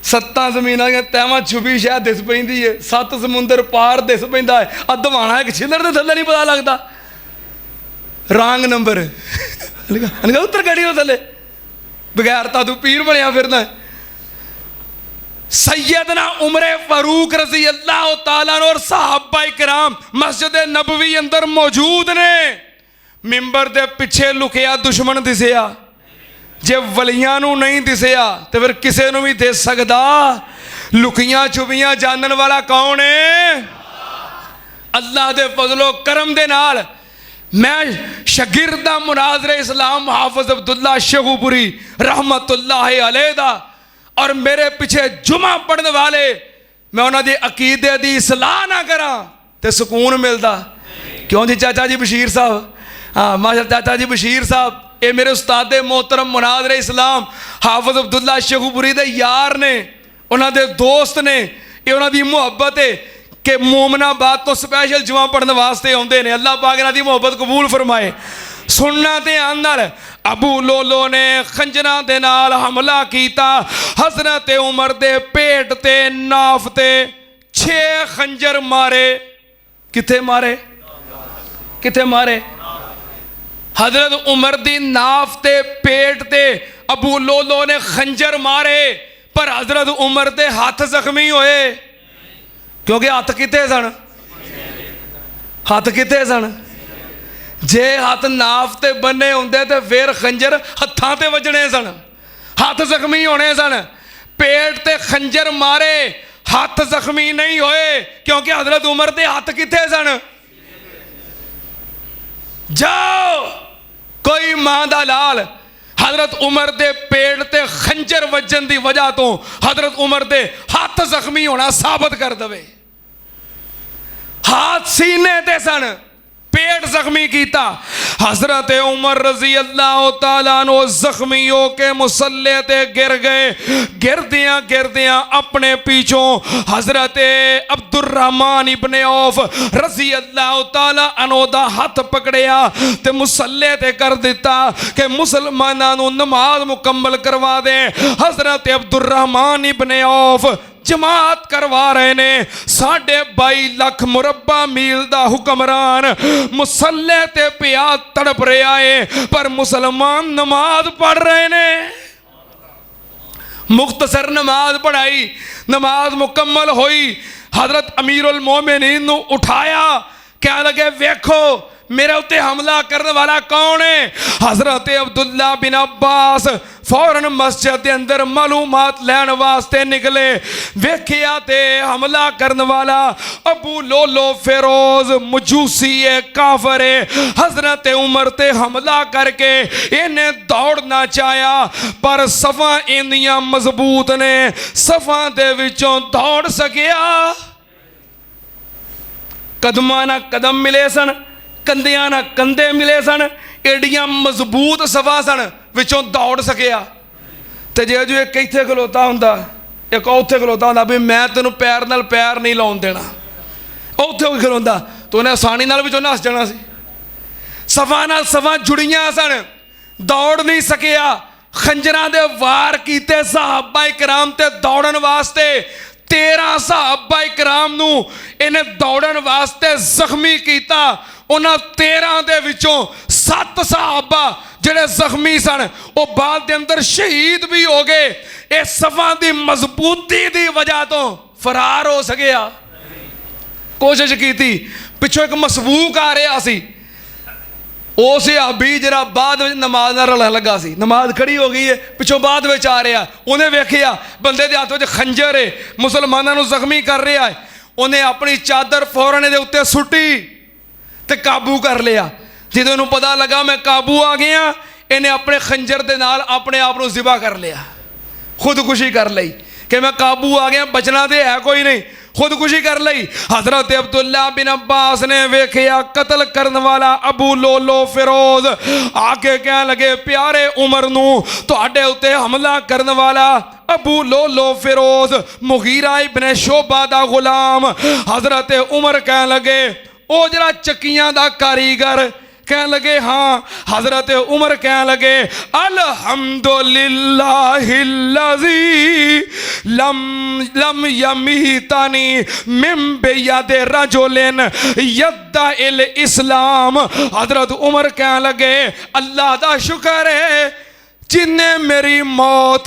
7 जमीनां दी तहवां छुपी शह दिस पैंदी है, 7 समुंदर पार दिस पैंदा है। आ दवाना एक छिलर दे थल्ले नहीं पता लगता। रॉन्ग नंबर उतर गड्डी तो थले, बगैर ता तू पीर बनया फिरदा। सैयदना उमर फारूक रजी अल्लाह तआला और सहाबा किराम मस्जिद नबवी अंदर मौजूद ने। मिंबर दे पिछे लुकिया दुश्मन दिसिया, जे वलियां नूं नहीं दिसिया तो फिर किसी नूं भी दिस सकदा। लुकियां छुपियां जानन वाला कौन है? अल्लाह दे फजलो करम दे नाल मैं शगिरदा मुनाज़रे इस्लाम हाफिज अब्दुल्ला शेखुपुरी रहमतुल्लाह अलैह दा, और मेरे पीछे जुमा पढ़ने वाले मैं उन्होंने अकीदे की सलाह ना करा तो सुकून मिलता। क्यों जी चाचा जी बशीर साहब, हाँ माशा चाचा जी बशीर साहब, ये मेरे उस्ताद मोहतरम मुनाज़रे इस्लाम हाफिज अब्दुल्ला शेखुपुरी दे यार ने, उन्होंने दोस्त ने। ये उन्होंने मुहब्बत है कि मोमनाबाद तो स्पैशल जुमा पढ़ने वास्ते आते हैं। अल्लाह पाक इन्हां दी मुहब्बत कबूल फरमाए। सुनना ध्यान नाल, अबू लोलो ने खंजरां दे नाल हमला किया, हजरत उमर दे पेट ते नाफ ते 6 खंजर मारे। किथे मारे? किथे मारे? हजरत उमर दी नाफ ते पेट ते अबू लोलो ने खंजर मारे, पर हजरत उमर दे हाथ जख्मी होए। क्योंकि हाथ किथे सन? हाथ किथे सन? जे हाथ नाफ ते बने होंदे तो फिर खंजर हत्थां ते वजने सन, हाथ जख्मी होने सन। पेट ते खंजर मारे, हाथ जख्मी नहीं होए, क्योंकि हजरत उमर दे हाथ किथे सन? जाओ कोई मां दा लाल हजरत उमर दे पेट ते खंजर वजन की वजह तो हजरत उमर दे हाथ जख्मी होना साबित कर दवे। हाथ सीने ते सन, पेट जख्मी किया। हजरत उमर रजी अल्लाह तआला अन्हु जख्मी होके मुसल्ले ते गिर गए। गिरदियां गिरदियां अपने पीछों हजरत अब्दुर्रहमान इब्ने औफ रजी अल्लाह तआला अन्हु दा हाथ पकड़िया ते मुसल्ले ते कर दिता कि मुसलमानां नूं नमाज मुकम्मल करवा दे। हजरत अब्दुर्रहमान इब्ने औफ जमात करवा रहे ने। 22.5 लाख मुरब्बा मील दा हुक्मरान मुसल्ले ते पिया तड़प रहा है, पर मुसलमान नमाज पढ़ रहे ने। मुख्तसर नमाज पढ़ाई, नमाज मुकम्मल हुई। हजरत अमीरुल मोमिनीन नूं उठाया, कह लगे वेखो मेरे उत्ते हमला करने वाला कौन है? हजरत अब्दुल्ला बिन अब्बास फौरन मस्जिद के अंदर मालूमात लैन वास्ते निकले। वेखिया ते हमला करने वाला अबू लोलो फिरोज मजूसी है, काफर है। हजरत उमर ते हमला करके इन्हें दौड़ना चाहा, पर सफा इंदियां मजबूत ने, सफा दे विचों दौड़ सकिया। कदमां ना कदम मिले सन, कंधियां ना कंधे मिले सन, एडियां मजबूत सफा सन, ਵਿੱਚੋਂ ਦੌੜ ਸਕਿਆ। ਤੇ ਜੇ ਜੋ ਇੱਕ ਇੱਥੇ ਖਲੋਤਾ ਹੁੰਦਾ, ਇੱਕ ਉੱਥੇ ਖਲੋਤਾ ਹੁੰਦਾ ਵੀ ਮੈਂ ਤੈਨੂੰ ਪੈਰ ਨਾਲ ਪੈਰ ਨਹੀਂ ਲਾਉਣ ਦੇਣਾ, ਉੱਥੇ ਉਹ ਖਲੋਂਦਾ ਤਾਂ ਉਹਨੇ ਆਸਾਨੀ ਨਾਲ ਵਿੱਚੋਂ ਨੱਸ ਜਾਣਾ ਸੀ। ਸਫਾਂ ਨਾਲ ਸਫਾਂ ਜੁੜੀਆਂ ਸਨ, ਦੌੜ ਨਹੀਂ ਸਕਿਆ। ਖੰਜਰਾਂ ਦੇ ਵਾਰ ਕੀਤੇ ਸਹਾਬਾ ਇਕਰਾਮ ਤੇ ਦੌੜਨ ਵਾਸਤੇ। 13 ਸਹਾਬਾ ਇਕਰਾਮ ਨੂੰ ਇਹਨੇ ਦੌੜਨ ਵਾਸਤੇ ਜ਼ਖਮੀ ਕੀਤਾ। ਉਹਨਾਂ 13 ਦੇ ਵਿੱਚੋਂ 7 ਸਹਾਬਾ ਜਿਹੜੇ ਜ਼ਖਮੀ ਸਨ ਉਹ ਬਾਅਦ ਦੇ ਅੰਦਰ ਸ਼ਹੀਦ ਵੀ ਹੋ ਗਏ। ਇਹ ਸਫਾਂ ਦੀ ਮਜ਼ਬੂਤੀ ਦੀ ਵਜ੍ਹਾ ਤੋਂ ਫਰਾਰ ਹੋ ਸਕਿਆ। ਕੋਸ਼ਿਸ਼ ਕੀਤੀ, ਪਿੱਛੋਂ ਇੱਕ ਮਸਬੂਕ ਆ ਰਿਹਾ ਸੀ, ਉਹ ਸਹਾਬੀ ਜਿਹੜਾ ਬਾਅਦ ਵਿੱਚ ਨਮਾਜ਼ ਨਾਲ ਰਲਣ ਲੱਗਾ ਸੀ, ਨਮਾਜ਼ ਖੜੀ ਹੋ ਗਈ ਹੈ, ਪਿੱਛੋਂ ਬਾਅਦ ਵਿੱਚ ਆ ਰਿਹਾ, ਉਹਨੇ ਵੇਖਿਆ ਬੰਦੇ ਦੇ ਹੱਥ ਵਿੱਚ ਖੰਜਰ ਹੈ, ਮੁਸਲਮਾਨਾਂ ਨੂੰ ਜ਼ਖਮੀ ਕਰ ਰਿਹਾ ਹੈ। ਉਹਨੇ ਆਪਣੀ ਚਾਦਰ ਫੌਰਨ ਇਹਦੇ ਉੱਤੇ ਸੁੱਟੀ ਤੇ ਕਾਬੂ ਕਰ ਲਿਆ। ਜਦੋਂ ਇਹਨੂੰ ਪਤਾ ਲੱਗਾ ਮੈਂ ਕਾਬੂ ਆ ਗਿਆ, ਇਹਨੇ ਆਪਣੇ ਖੰਜਰ ਦੇ ਨਾਲ ਆਪਣੇ ਆਪ ਨੂੰ ਜ਼ਿਬਾ ਕਰ ਲਿਆ, ਖੁਦਕੁਸ਼ੀ ਕਰ ਲਈ ਕਿ ਮੈਂ ਕਾਬੂ ਆ ਗਿਆ, ਬਚਣਾ ਤੇ ਹੈ ਕੋਈ ਨਹੀਂ, ਖੁਦਕੁਸ਼ੀ ਕਰ ਲਈ। हज़रत अब्दुल्ला बिन अब्बास ने वेखिया कतल करने वाला अबू लोलो फिरोज आके कह लगे प्यारे उमर नू तुहाडे उत्ते हमला करने वाला अबू लोलो फिरोज मुगीरा इब्न शोबा दा गुलाम। हज़रत उमर कह लगे ओ जरा चक्कियां दा कारीगर, कह लगे हाँ। हज़रत उमर कह लगे अल्हम्दुलिल्लाहिल्लज़ी लम यमीतानी मिन बियदि रजुलिन यद्दइल इस्लाम। हज़रत उमर कह लगे अल्लाह दा शुक्र है जिन्ने मेरी मौत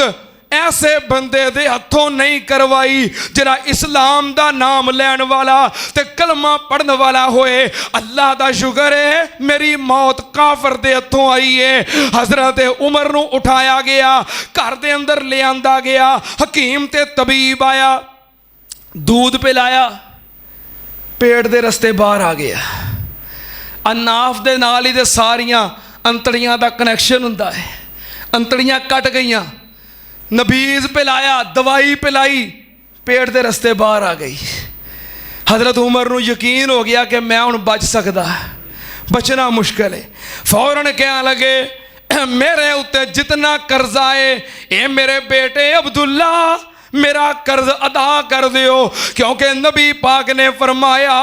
ऐसे बंदे दे हथों नहीं करवाई जिहड़ा इस्लाम दा नाम लैण वाला ते कलमा पढ़न वाला होए। अल्लाह दा शुक्र है मेरी मौत काफर दे हथों आई है। हज़रत उमर नू उठाया गया, घर दे अंदर ले आंदा गया। हकीम ते तबीब आया, दूध पिलाया, पेट दे रस्ते बाहर आ गया। अनाफ दे नाल ही दे सारियां अंतड़ियां दा कनैक्शन हुंदा है, अंतड़ियां कट गईयां। नबीज़ पिलाया, दवाई पिलाई, पेट के रस्ते बाहर आ गई। हज़रत उमर नू यकीन हो गया कि मैं हुण बच सकदा, बचना मुश्किल है। फौरन कह लगे मेरे उत्ते जितना कर्जा है ये मेरे बेटे अब्दुल्ला मेरा कर्ज अदा कर दियो, क्योंकि नबी पाक ने फरमाया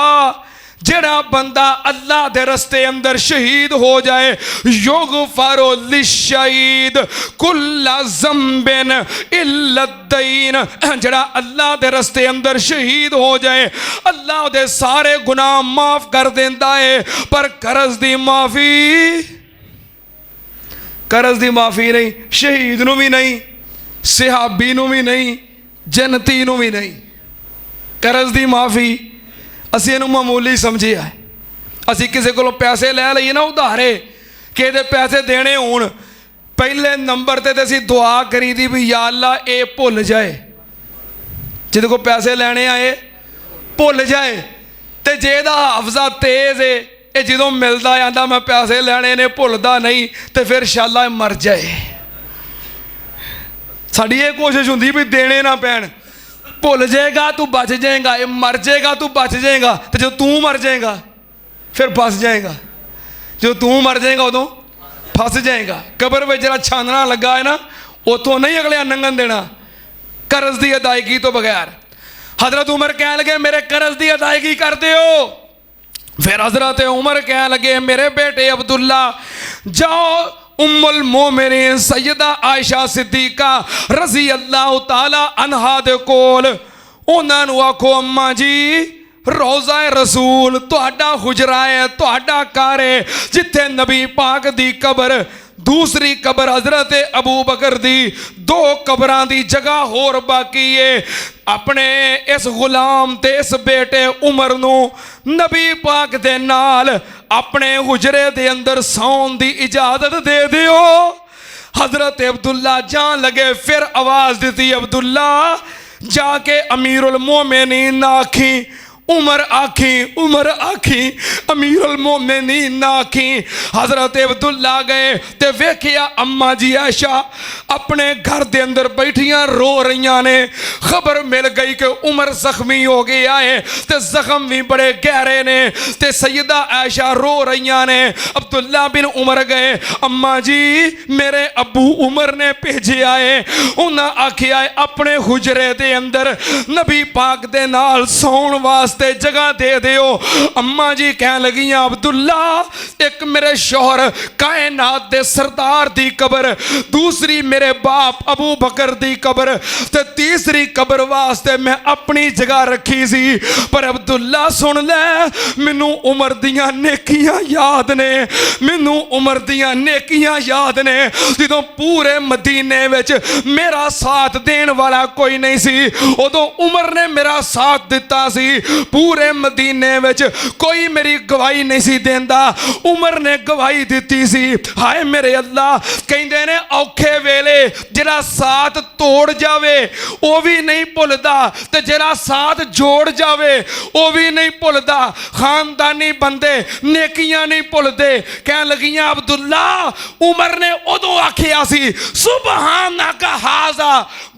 जेड़ा बंदा अल्लाह दे रस्ते अंदर शहीद हो जाए युगफरो लिशहीद कुल्ला ज़म्बिन इल्ला दईन। जेड़ा अल्लाह दे रस्ते अंदर शहीद हो जाए अल्लाह दे सारे गुनाह माफ कर देंदा है, पर कर्ज दी माफ़ी, कर्ज दी माफ़ी नहीं, शहीद नू भी नहीं, सहाबी नू भी नहीं, जन्नती नू भी नहीं। कर्ज दी माफ़ी ਅਸੀਂ ਇਹਨੂੰ ਮਾਮੂਲੀ ਸਮਝਿਆ। ਅਸੀਂ ਕਿਸੇ ਕੋਲੋਂ ਪੈਸੇ ਲੈ ਲਈਏ ਨਾ ਉਧਾਰੇ, ਕਿ ਇਹਦੇ ਪੈਸੇ ਦੇਣੇ ਹੋਣ, ਪਹਿਲੇ ਨੰਬਰ ਤੇ ਅਸੀਂ ਦੁਆ ਕਰੀਦੀ ਵੀ ਯਾ ਅੱਲਾ ਇਹ ਭੁੱਲ ਜਾਏ, ਜਿਹਦੇ ਕੋਲ ਪੈਸੇ ਲੈਣੇ ਆਏ ਭੁੱਲ ਜਾਏ। ਤੇ ਜੇ ਇਹਦਾ ਹਾਫਜ਼ਾ ਤੇਜ਼ ਹੈ, ਇਹ ਜਦੋਂ ਮਿਲਦਾ ਆਂਦਾ ਮੈਂ ਪੈਸੇ ਲੈਣੇ ਨੇ, ਭੁੱਲਦਾ ਨਹੀਂ, ਤੇ ਫਿਰ ਇੰਸ਼ਾਅੱਲਾ ਮਰ ਜਾਏ। ਸਾਡੀ ਇਹ ਕੋਸ਼ਿਸ਼ ਹੁੰਦੀ ਵੀ ਦੇਣੇ ਨਾ ਪੈਣ। भुल जाएगा तू बच जाएगा, ये मर जाएगा तू बच जाएगा, तो जो तू मर जाएगा फिर फस जाएगा, जो तू मर जाएगा उदों फस जाएगा। कबर में जरा छानना लगा है ना, उतों नहीं अगले नंगन देना कर्ज की अदायगी तो बगैर। हज़रत उमर कह लगे मेरे कर्ज की अदायगी कर दो। फिर हज़रत उमर कह लगे मेरे बेटे अब्दुल्ला जाओ उम्मुल मोमिनीन सैयदा आयशा सिद्दीका रज़ी अल्लाह ताला अन्हा दे कोल, उन्हां नू आखो अम्मा जी रोज़ा रसूल तुहाडा हुजरा है, तुहाडा घर है, जिथे नबी पाक दी कबर, दूसरी कबर हज़रत अबू बकर दी, 2 कबरां दी जगह होर बाकी है। अपने इस गुलाम ते इस बेटे उमर नू नबी पाक दे नाल अपने हुजरे दे अंदर सौन दी इजाजत दे दियो। हज़रत अब्दुल्ला जान लगे, फिर आवाज़ दी अब्दुल्ला जाके अमीरुल मोमिनीन आखी उमर आखी, उमर आखी, अमीरुल मोमिनीन ना आखी। हजरत अब्दुल्ला गए ते वेखिया अम्मा जी आयशा अपने घर दे अंदर बैठियां रो रही ने। खबर मिल गई कि उमर जख्मी हो गया है ते जख्म भी बड़े गहरे ने ते सैयदा आयशा रो रही ने। अब्दुल्ला बिन उमर गए, अम्मा जी मेरे अबू उमर ने भेजिया है, उन्हें आखिया है अपने हुजरे दे अंदर नबी पाक दे नाल सौण वास्ते जगह दे दियो। अम्मा जी कह लगी अब्दुल्ला एक मेरे शौहर कायनात दे सरदार दी कबर, दूसरी मेरे बाप अबू बकर दी कबर ते तीसरी कबर वास्ते मैं अपनी जगह रखी सी। पर अब्दुल्ला सुन ले, मैनू उमर दियां नेकियां याद ने, मैनू उमर दियां नेकियां याद ने जदों पूरे मदीने विच मेरा साथ देने वाला कोई नहीं सी, उदों उमर ने मेरा साथ दिता सी। पूरे मदीने विच कोई मेरी गवाही नहीं सी देंदा, उमर ने गवाही दी सी। हाय मेरे अल्लाह, कहंदे ने औखे वेले जिहड़ा साथ तोड़ जावे वो भी नहीं भुलदा ते जिहड़ा साथ जोड़ जावे वो भी नहीं भुलदा। खानदानी बंदे नेकियां नहीं भुलदे। कह लगियां अब्दुल्ला उमर ने उदों आखिया सी सुबहानक हाज़ा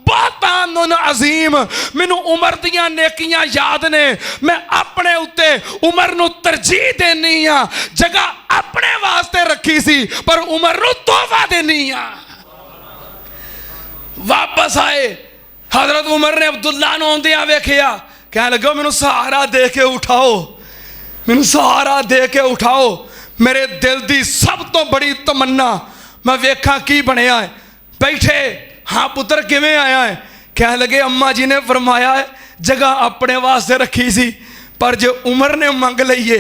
बातानुन अजीम, मैनू उमर दियां नेकियां याद ने, मैं अपने उत्ते उमर नू तरजीह देनी आ, जगह अपने वास्ते रखी सी पर उमर नू तोहफा देनी आ। वापस आए, हजरत उमर ने अब्दुल्ला नू आउंदियां वेखिया, कह लगे मैनू सहारा दे के उठाओ, मैनू सहारा दे के उठाओ, मेरे दिल दी सब तो बड़ी तमन्ना मैं वेखा की बनया है। बैठे, हाँ पुत्र किवें आया है? कह लगे अम्मा जी ने फरमाया है जगह अपने वास्ते रखी सी पर जो उमर ने मंग लईए,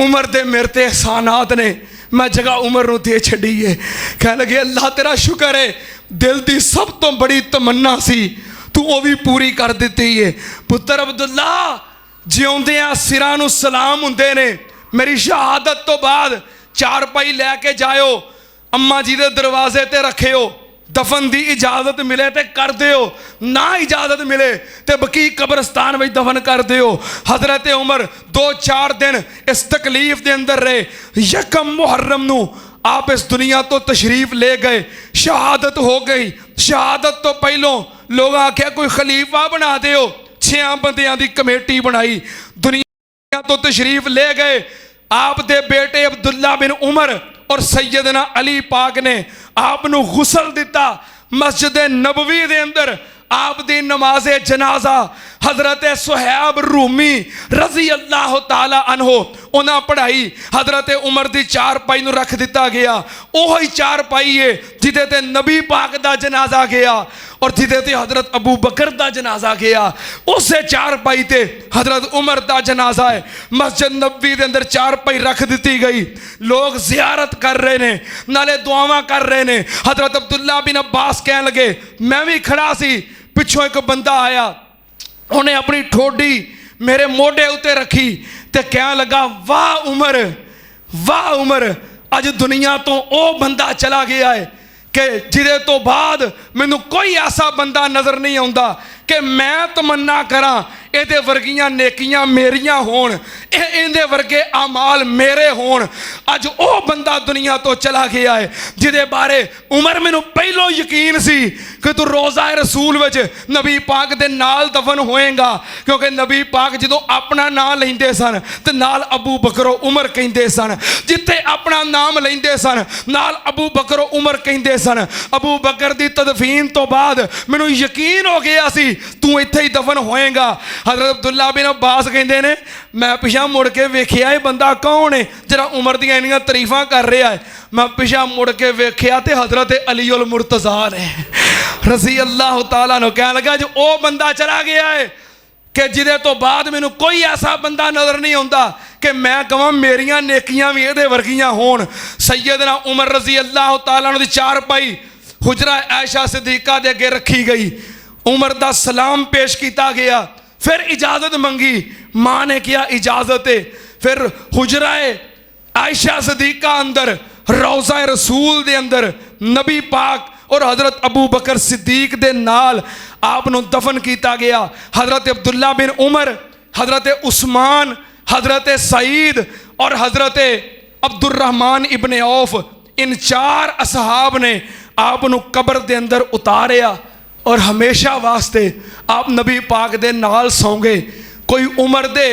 उमर दे मेरे ते एहसानात ने, मैं जगह उमर नू दे छड़ी है। कह लगे अल्लाह तेरा शुक्र है, दिल दी सब तो बड़ी तमन्ना सी तू वो भी पूरी कर दी है। पुत्र अब्दुल्ला जिउंदियां सिरां नू सलाम हुंदे ने, मेरी शहादत तो बाद चारपाई लैके जाओ, अम्मा जी दे दरवाजे ते रखियो, दफन की इजाजत मिले तो कर दियो, ना इजाजत मिले तो बकी कब्रस्तान में दफन कर दियो। हजरत उमर 2-4 दिन इस तकलीफ के अंदर रहे। यकम मुहर्रम नू आप इस दुनिया तो तशरीफ ले गए, शहादत हो गई। शहादत तो पहलों लोग आख्या कोई खलीफा बना दियो, 6 बंदियां की कमेटी बनाई, दुनिया तो तशरीफ ले गए। आप दे बेटे अब्दुल्ला बिन उमर और सैयदना अली पाक ने आपनू गुसल दिता। मस्जिद नबवी दे अंदर आप दी नमाज़े जनाजा हजरत सुहैब रूमी रजी अल्लाह ताला अनहो उन्हें पढ़ाई। हजरत उमर दी चारपाई नू रख दिता गया, ओही चारपाई है जिदे ते नबी पाक दा जनाजा गया और जिदे ते हजरत अबू बकर दा जनाजा गया, उसे चारपाई ते हजरत उमर दा जनाजा है। मस्जिद नबवी दे अंदर चारपाई रख दी गई, लोग जियारत कर रहे ने, नाले दुआवां कर रहे ने। हजरत अब्दुल्ला बिन अब्बास कह लगे, मैं भी खड़ा सी, पिछों एक बंदा आया, उन्हें अपनी ठोडी मेरे मोढे उत्ते रखी ते कह लगा वाह उमर, वाह उमर, अज दुनिया तो ओ बंदा चला गया है कि जिदे तो बाद मैनू कोई ऐसा बंदा नज़र नहीं आता कि मैं तमन्ना करा ਇਹਦੇ ਵਰਗੀਆਂ नेकियां मेरियां होण, ਇਹਦੇ वर्गे आमाल मेरे होण। अज ਉਹ बंदा दुनिया तो चला गया है जिदे बारे उमर मैनू पहलों यकीन सी कि तू रोज़ा रसूल विच नबी पाक दे नाल दफन होएगा, क्योंकि नबी पाक जदों अपना नाम लेंदे सन ते नाल अबू बकर उमर कहंदे सन, जिथे अपना नाम लेंदे सन नाल अबू बकर उमर कहंदे सन। अबू बकर दी तदफीन तो बाद मैनू यकीन हो गया सी तू इत्थे ही दफन होएगा। हजरत अब्दुल्ला बिन अब्बास कहते हैं मैं पिछा मुड़ के वेखिया ये बंदा कौन है जरा उमर दी इन्नियां तरीफां कर रहा है। मैं पिछा मुड़ के वेखिया तो हजरत अली उल मुर्तज़ा ने रज़ी अल्लाह तआला अन्हु। कह लगा जो वो बंदा चला गया है कि जिदे तो बाद मैनू कोई ऐसा बंदा नज़र नहीं आता कि मैं कहां मेरियां नेकियां भी ये वर्गियां होण। सैयदना उमर रज़ी अल्लाह तआला अन्हु दी चारपाई हुजरा आयशा सिद्दीका दे अगे रखी गई, उमर दा सलाम पेश किया गया, फिर इजाजत मंगी, माँ ने किया इजाजत है। फिर हुजराए आयशा सिद्दीका अंदर रोज़ा रसूल दे अंदर नबी पाक और हजरत अबू बकर सिद्दीक दे नाल आपनों दफन किया गया। हजरत अब्दुल्ला बिन उमर हज़रत उस्मान, हज़रत सईद और हज़रत अब्दुर्रहमान इब्ने औफ, इन 4 असहाब ने आप नूं कबर दे अंदर उतारिया और हमेशा वास्ते आप नबी पाक दे नाल सौ गए। कोई उमर दे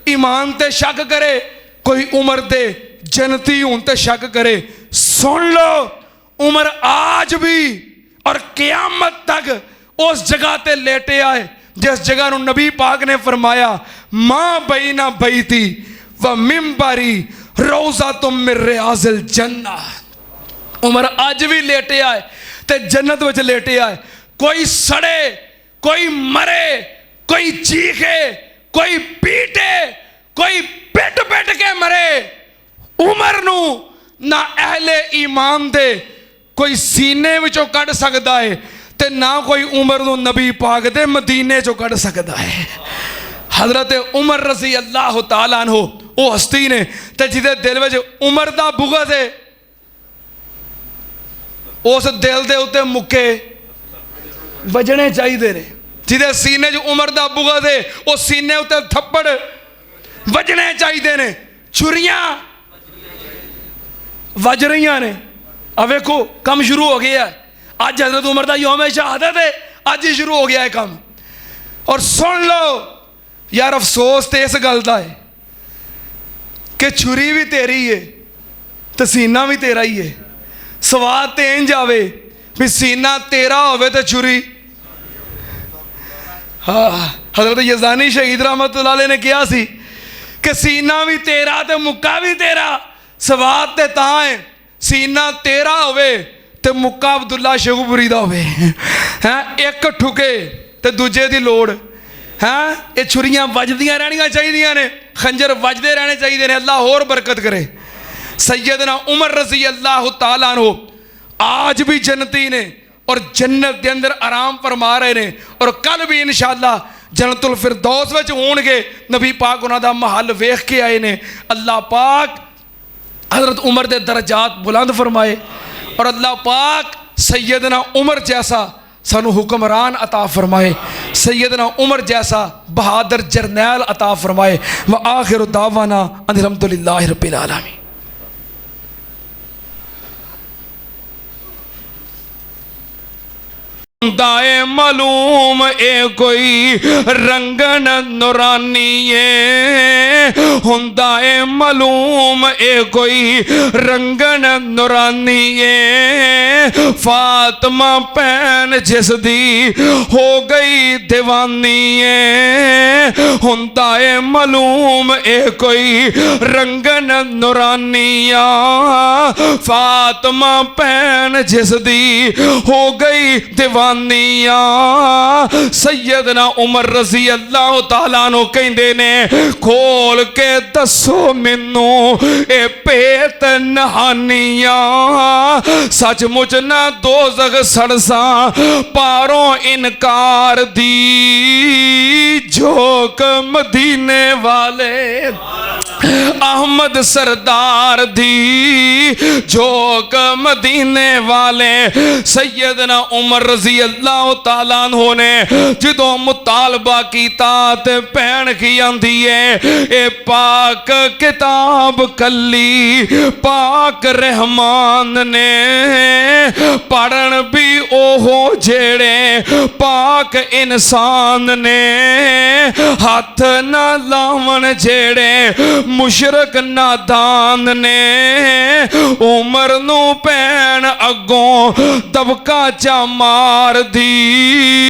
ईमान ते शक करे, कोई उमर दे जन्नती होने ते शक करे। सुन लो, उमर आज भी और क़यामत तक उस जगह ते लेटे आए जिस जगह नूं नबी पाक ने फरमाया मां बैना बैती व मिंबरी रोज़ा तुम मिन रियाज़िल जन्ना। उमर आज भी लेटे आए ते जन्नत विच लेटे आए। कोई सड़े, कोई मरे, कोई चीखे, कोई पीटे, कोई पिट पिट के मरे, उमर नू ना अहले ईमान दे कोई सीने विचों कढ़ सकता है ते ना कोई उमर नू नबी पाक दे मदीने चों कढ़ सकता है। हज़रत उमर रज़ी अल्लाह तआला अन्हु वो हस्ती ने ते जिदे दिल विच उमर दा बुग़ज़ है, उस दिल दे उत्ते मुक्के वजने चाहिए ने। जिदे सीने च उमर दा बुग़ज़ है वो सीने उत्ते थप्पड़ वजने चाहिए ने। छुरियां वज रही ने। अब वेखो कम शुरू हो गया है। अज हज़रत उमर दा यौम शहादत है, अज ही शुरू हो गया है काम। और सुन लो यार, अफसोस तो इस गल का है कि छुरी भी तेरी है तो सीना भी तेरा ही है। स्वाद तो इंज आवे भी सीना तेरा होवे तो छुरी। हाँ, हज़रत यज़दानी शहीद रहमतुल्लाह अलैह ने कहा सी कि सीना भी तेरा तो मुक्का भी तेरा। स्वाद तो तां है सीना तेरा होवे तो मुक्का अब्दुल्ला शेखुपुरी दा होवे। हैं एक ठुके तो दूजे दी लोड़। हैं ये छुरियां वजदियां रहनियां चाहिए ने, खंजर वजदे रहने चाहिए ने। अल्लाह होर बरकत करे। सैयदना उमर रज़ी अल्लाह तआला अन्हु आज भी जन्नती ने और जन्नत के अंदर आराम फरमा रहे ने और कल भी इंशाअल्लाह जन्नतुल फिरदौस विच होणगे। नबी पाक उन्हां दा महल वेख के आए ने। अल्लाह पाक हज़रत उमर दे दरजात बुलंद फरमाए और अल्लाह पाक सैयदना उमर जैसा सानू हुक्मरान अता फरमाए, सैयदना उमर जैसा बहादुर जरनैल अता फरमाए। व आखिरु दावाना अल्हम्दुलिल्लाहि रब्बिल आलमीन। दाए मालूम ए कोई रंगन नूरानी है, हुंदा ए मालूम ए कोई रंगन नूरानी है। फातिमा भैन जिसदी हो गई दीवानी है, हुंदा ए मालूम ए कोई रंगन नूरानिया। फातिमा भैन जिसदी हो गई दीवानी। सैयदना उमर रज़ी अल्लाह तआला अन्हु कहंदे ने खोल के दसो मैनू ए पेत नहानिया। सचमुच ना दोज़ख सड़सा पारों इनकार दी। झोंक मदीने वाले अहमद सरदार दी। झोंक मदीने वाले सैयदना उमर रज़ी अल्लाह तआला अन्हु ने जदों मुतालबा कीता ते भैन की आंदी है ए पाक किताब कली पाक रहमान ने पढ़न भी ओहो जेड़े पाक इंसान ने। हाथ ना लावन जेड़े मुशरक नादान ने। उमर नू भैन अगों दबका चा मार दी।